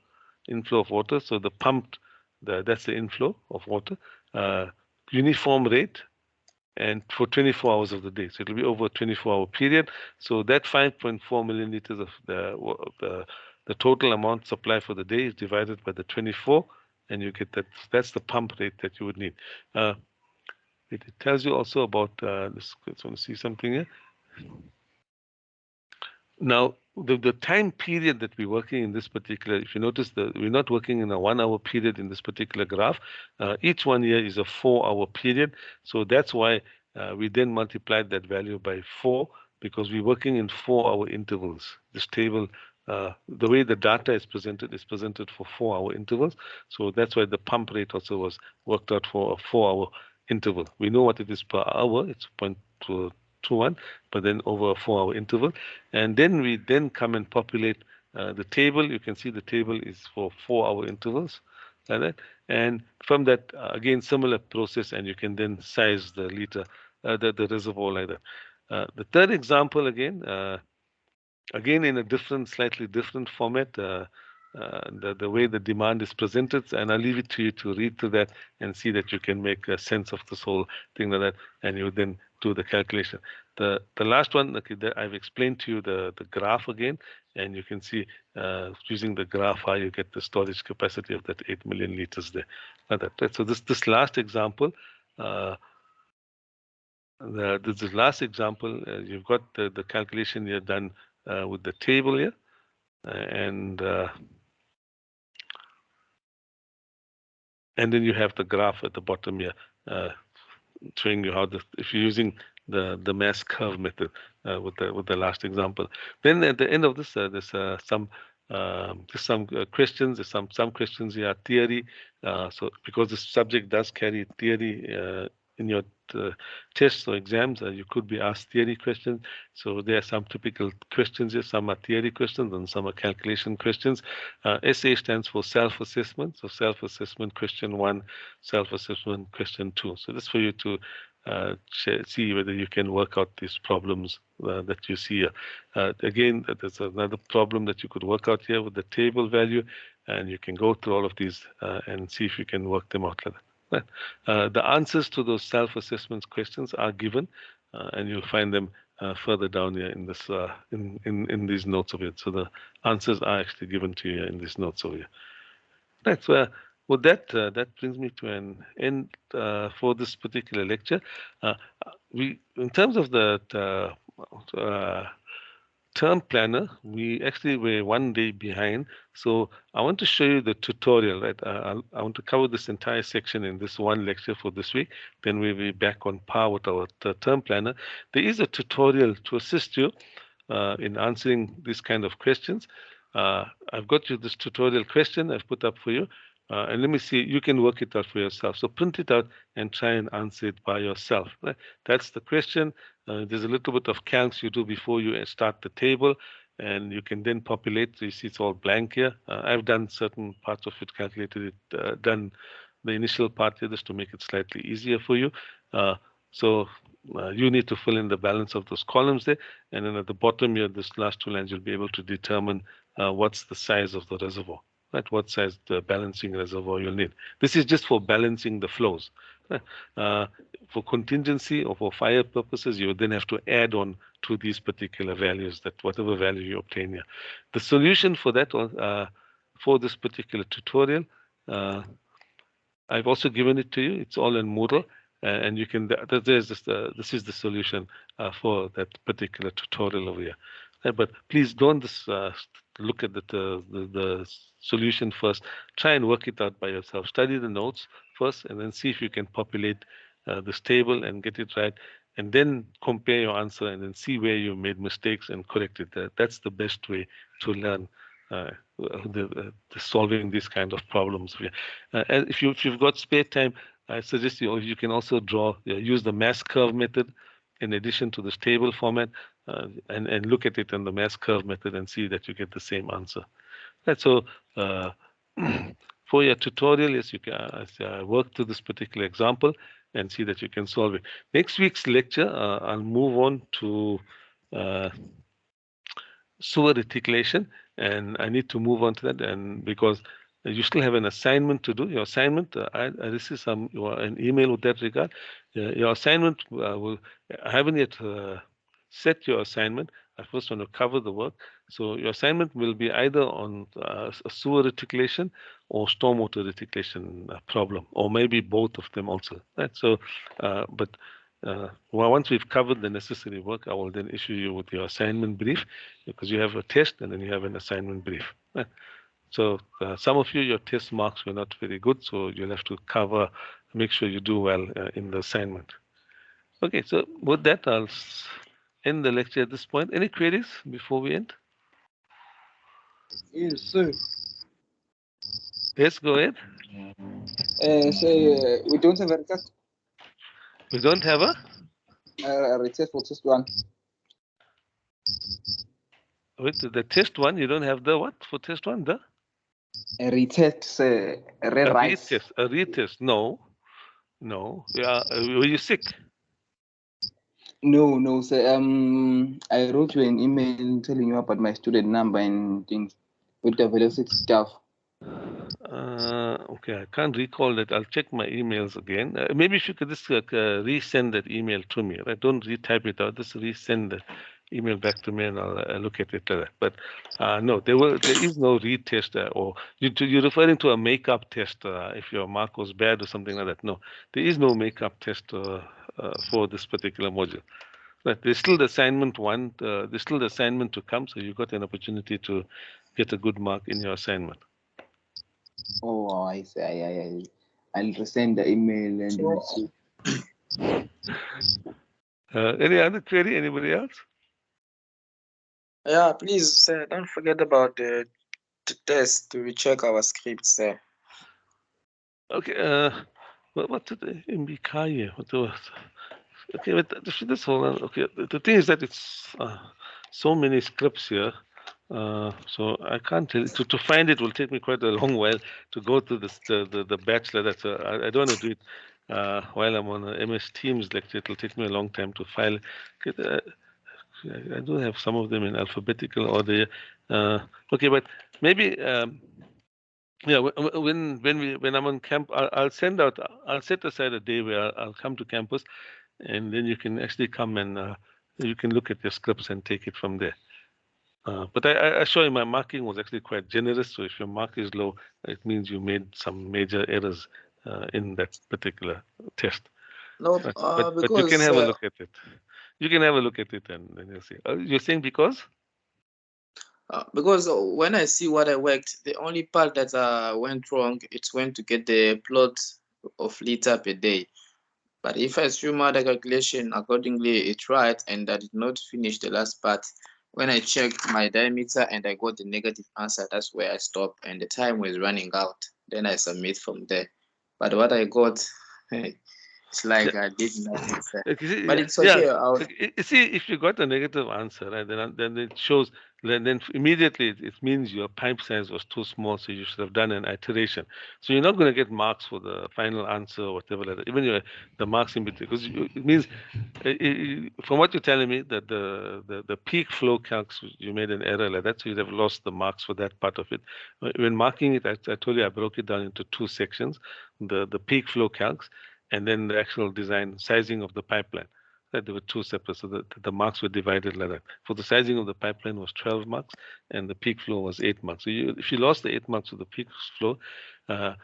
A: of water. So the pumped, that's the inflow of water. Uniform rate, and for 24 hours of the day. So it'll be over a 24-hour period. So that 5.4 million liters of the total amount supply for the day is divided by the 24, and you get that. That's the pump rate that you would need. It tells you also about this. I just want to see something here. Now, the time period that we're working in this particular, if you notice, we're not working in a 1 hour period in this particular graph. Each 1 year is a 4 hour period. So that's why we then multiplied that value by 4, because we're working in 4 hour intervals. This table, the way the data is presented for 4 hour intervals. So that's why the pump rate also was worked out for a 4 hour interval. We know what it is per hour. It's 0.21, but then over a 4 hour interval. And then we then come and populate the table. You can see the table is for 4 hour intervals, like that. And from that, again, similar process, and you can then size the liter, the reservoir like that. The third example again in a slightly different format, the way the demand is presented, and I'll leave it to you to read through that and see that you can make a sense of this whole thing like that, and you then do the calculation. The last one, okay, I've explained to you the graph again, and you can see using the graph how you get the storage capacity of that 8 million liters there. Like that, right? So this last example, this last example, you've got the calculation here done with the table here, and then you have the graph at the bottom here showing you how if you're using the mass curve method with the last example. Then at the end of this, there's some questions. There's some questions here, theory. So because the subject does carry theory in your tests or exams, you could be asked theory questions. So there are some typical questions here. Some are theory questions and some are calculation questions. SA stands for self-assessment. So self-assessment question 1, self-assessment question 2. So this is for you to see whether you can work out these problems that you see here. Again, there's another problem that you could work out here with the table value, and you can go through all of these and see if you can work them out like that. The answers to those self-assessment questions are given, and you'll find them further down here in this in these notes of it. So the answers are actually given to you in these notes over here. Right. So with that, that brings me to an end for this particular lecture. In terms of the term planner, we actually were 1 day behind. So I want to show you the tutorial, right? I want to cover this entire section in this one lecture for this week. Then we'll be back on par with our term planner. There is a tutorial to assist you in answering these kind of questions. I've got you this tutorial question I've put up for you. And let me see, you can work it out for yourself. So print it out and try and answer it by yourself. Right? That's the question. There's a little bit of calcs you do before you start the table, and you can then populate. So you see it's all blank here. I've done certain parts of it, calculated it, done the initial part here just to make it slightly easier for you. So you need to fill in the balance of those columns there. And then at the bottom here, this last two lines, you'll be able to determine what's the size of the reservoir. Right, what size the balancing reservoir you'll need. This is just for balancing the flows. For contingency or for fire purposes, you would then have to add on to these particular values, that whatever value you obtain here. The solution for that, for this particular tutorial, I've also given it to you. It's all in Moodle, and you can. There's this is the solution for that particular tutorial over here. But please don't just look at the solution first. Try and work it out by yourself. Study the notes first, and then see if you can populate this table and get it right. And then compare your answer, and then see where you made mistakes and correct it. That's the best way to learn the solving these kind of problems. And if you've got spare time, I suggest you can also draw use the mass curve method in addition to this table format, and look at it in the mass curve method and see that you get the same answer. Right, so for your tutorial, yes, you can work through this particular example and see that you can solve it. Next week's lecture, I'll move on to sewer reticulation, and I need to move on to that, and because you still have an assignment to do. Your assignment, I received an email with that regard. Your assignment I haven't yet set your assignment. I first want to cover the work. So your assignment will be either on a sewer reticulation or stormwater reticulation problem, or maybe both of them also. Right? So, but once we've covered the necessary work, I will then issue you with your assignment brief, because you have a test and then you have an assignment brief. Right? So some of you, your test marks were not very good, so you'll have to make sure you do well in the assignment. Okay, so with that, I'll end the lecture at this point. Any queries before we end?
E: Yes, sir.
A: Yes, go ahead.
E: We don't have a retest.
A: We don't have a
E: Retest for test one.
A: with the test one. You don't have the what for test one? The
E: A retest,
A: a
E: rewrite.
A: retest. A retest. No, no. Yeah, were you sick?
E: No, sir. I wrote you an email telling you about my student number and things with the velocity stuff.
A: Okay, I can't recall that. I'll check my emails again. Maybe if you could just resend that email to me. Right? Don't retype it out. Just resend the email back to me, and I'll look at it later. But no, there is no retest, or you're referring to a makeup test if your mark was bad or something like that. No, there is no makeup test for this particular module. Right? There's still the assignment one. There's still the assignment to come, so you got an opportunity to get a good mark in your assignment.
E: Oh, I see. I'll resend the email and
B: So-
E: we'll see.
A: Any other query? Anybody else?
B: Yeah, please, sir, don't forget about the test to recheck our scripts, sir.
A: Okay. What did Mbikaye? What was? Okay, but this hold on. Okay, the thing is that it's so many scripts here. So I can't tell you. To find it will take me quite a long while to go through the bachelor. That's I don't want to do it while I'm on a MS Teams lecture. It will take me a long time to file. Okay, I do have some of them in alphabetical order. Okay, but maybe yeah. When I'm on camp, I'll send out. I'll set aside a day where I'll come to campus, and then you can actually come and you can look at your scripts and take it from there. But I assure you, my marking was actually quite generous. So if your mark is low, it means you made some major errors in that particular test.
B: No,
A: But you can
B: because
A: have a look at it. You can have a look at it, and then you'll see. You're saying because?
B: when I see what I worked, the only part that went wrong, it's when to get the plot of liter per day. But if I assume the calculation accordingly, it's right, and I did not finish the last part. When I checked my diameter and I got the negative answer, that's where I stop, and the time was running out. Then I submit from there. But what I got, it's like I did nothing, sir.
A: You see,
B: But it's
A: yeah.
B: okay. I'll,
A: You see, if you got a negative answer, right, then it shows. Then immediately it means your pipe size was too small, so you should have done an iteration. So you're not going to get marks for the final answer or whatever, like that. Even the marks in between, because it means, from what you're telling me, that the peak flow calcs you made an error like that, so you'd have lost the marks for that part of it. When marking it, I told you I broke it down into two sections: the peak flow calcs, and then the actual design sizing of the pipeline. That there were two separate, so the marks were divided like that. For the sizing of the pipeline was 12 marks, and the peak flow was 8 marks. So if you lost the 8 marks of the peak flow, uh,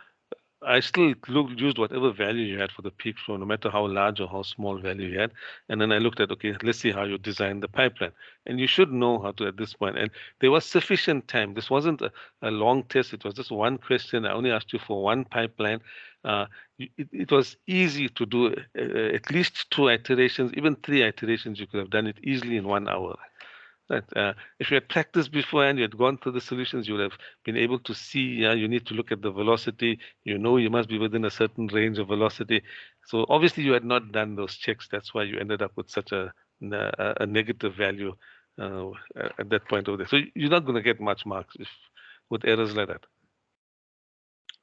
A: I still used whatever value you had for the peak flow, no matter how large or how small value you had. And then I looked at, okay, let's see how you design the pipeline. And you should know how to at this point. And there was sufficient time. This wasn't a long test. It was just one question. I only asked you for one pipeline. It was easy to do at least two iterations, even three iterations. You could have done it easily in 1 hour. Right. If you had practiced beforehand, you had gone through the solutions, you would have been able to see, yeah, you need to look at the velocity. You know you must be within a certain range of velocity. So obviously you had not done those checks. That's why you ended up with such a negative value at that point over there. So you're not going to get much marks if with errors like that.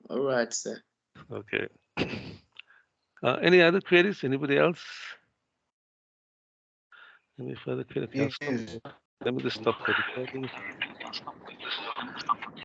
B: all right, sir.
A: Okay. Any other queries? Anybody else? Any further queries? Okay, I'll stop.
E: Yes.
A: Let me just stop the recording.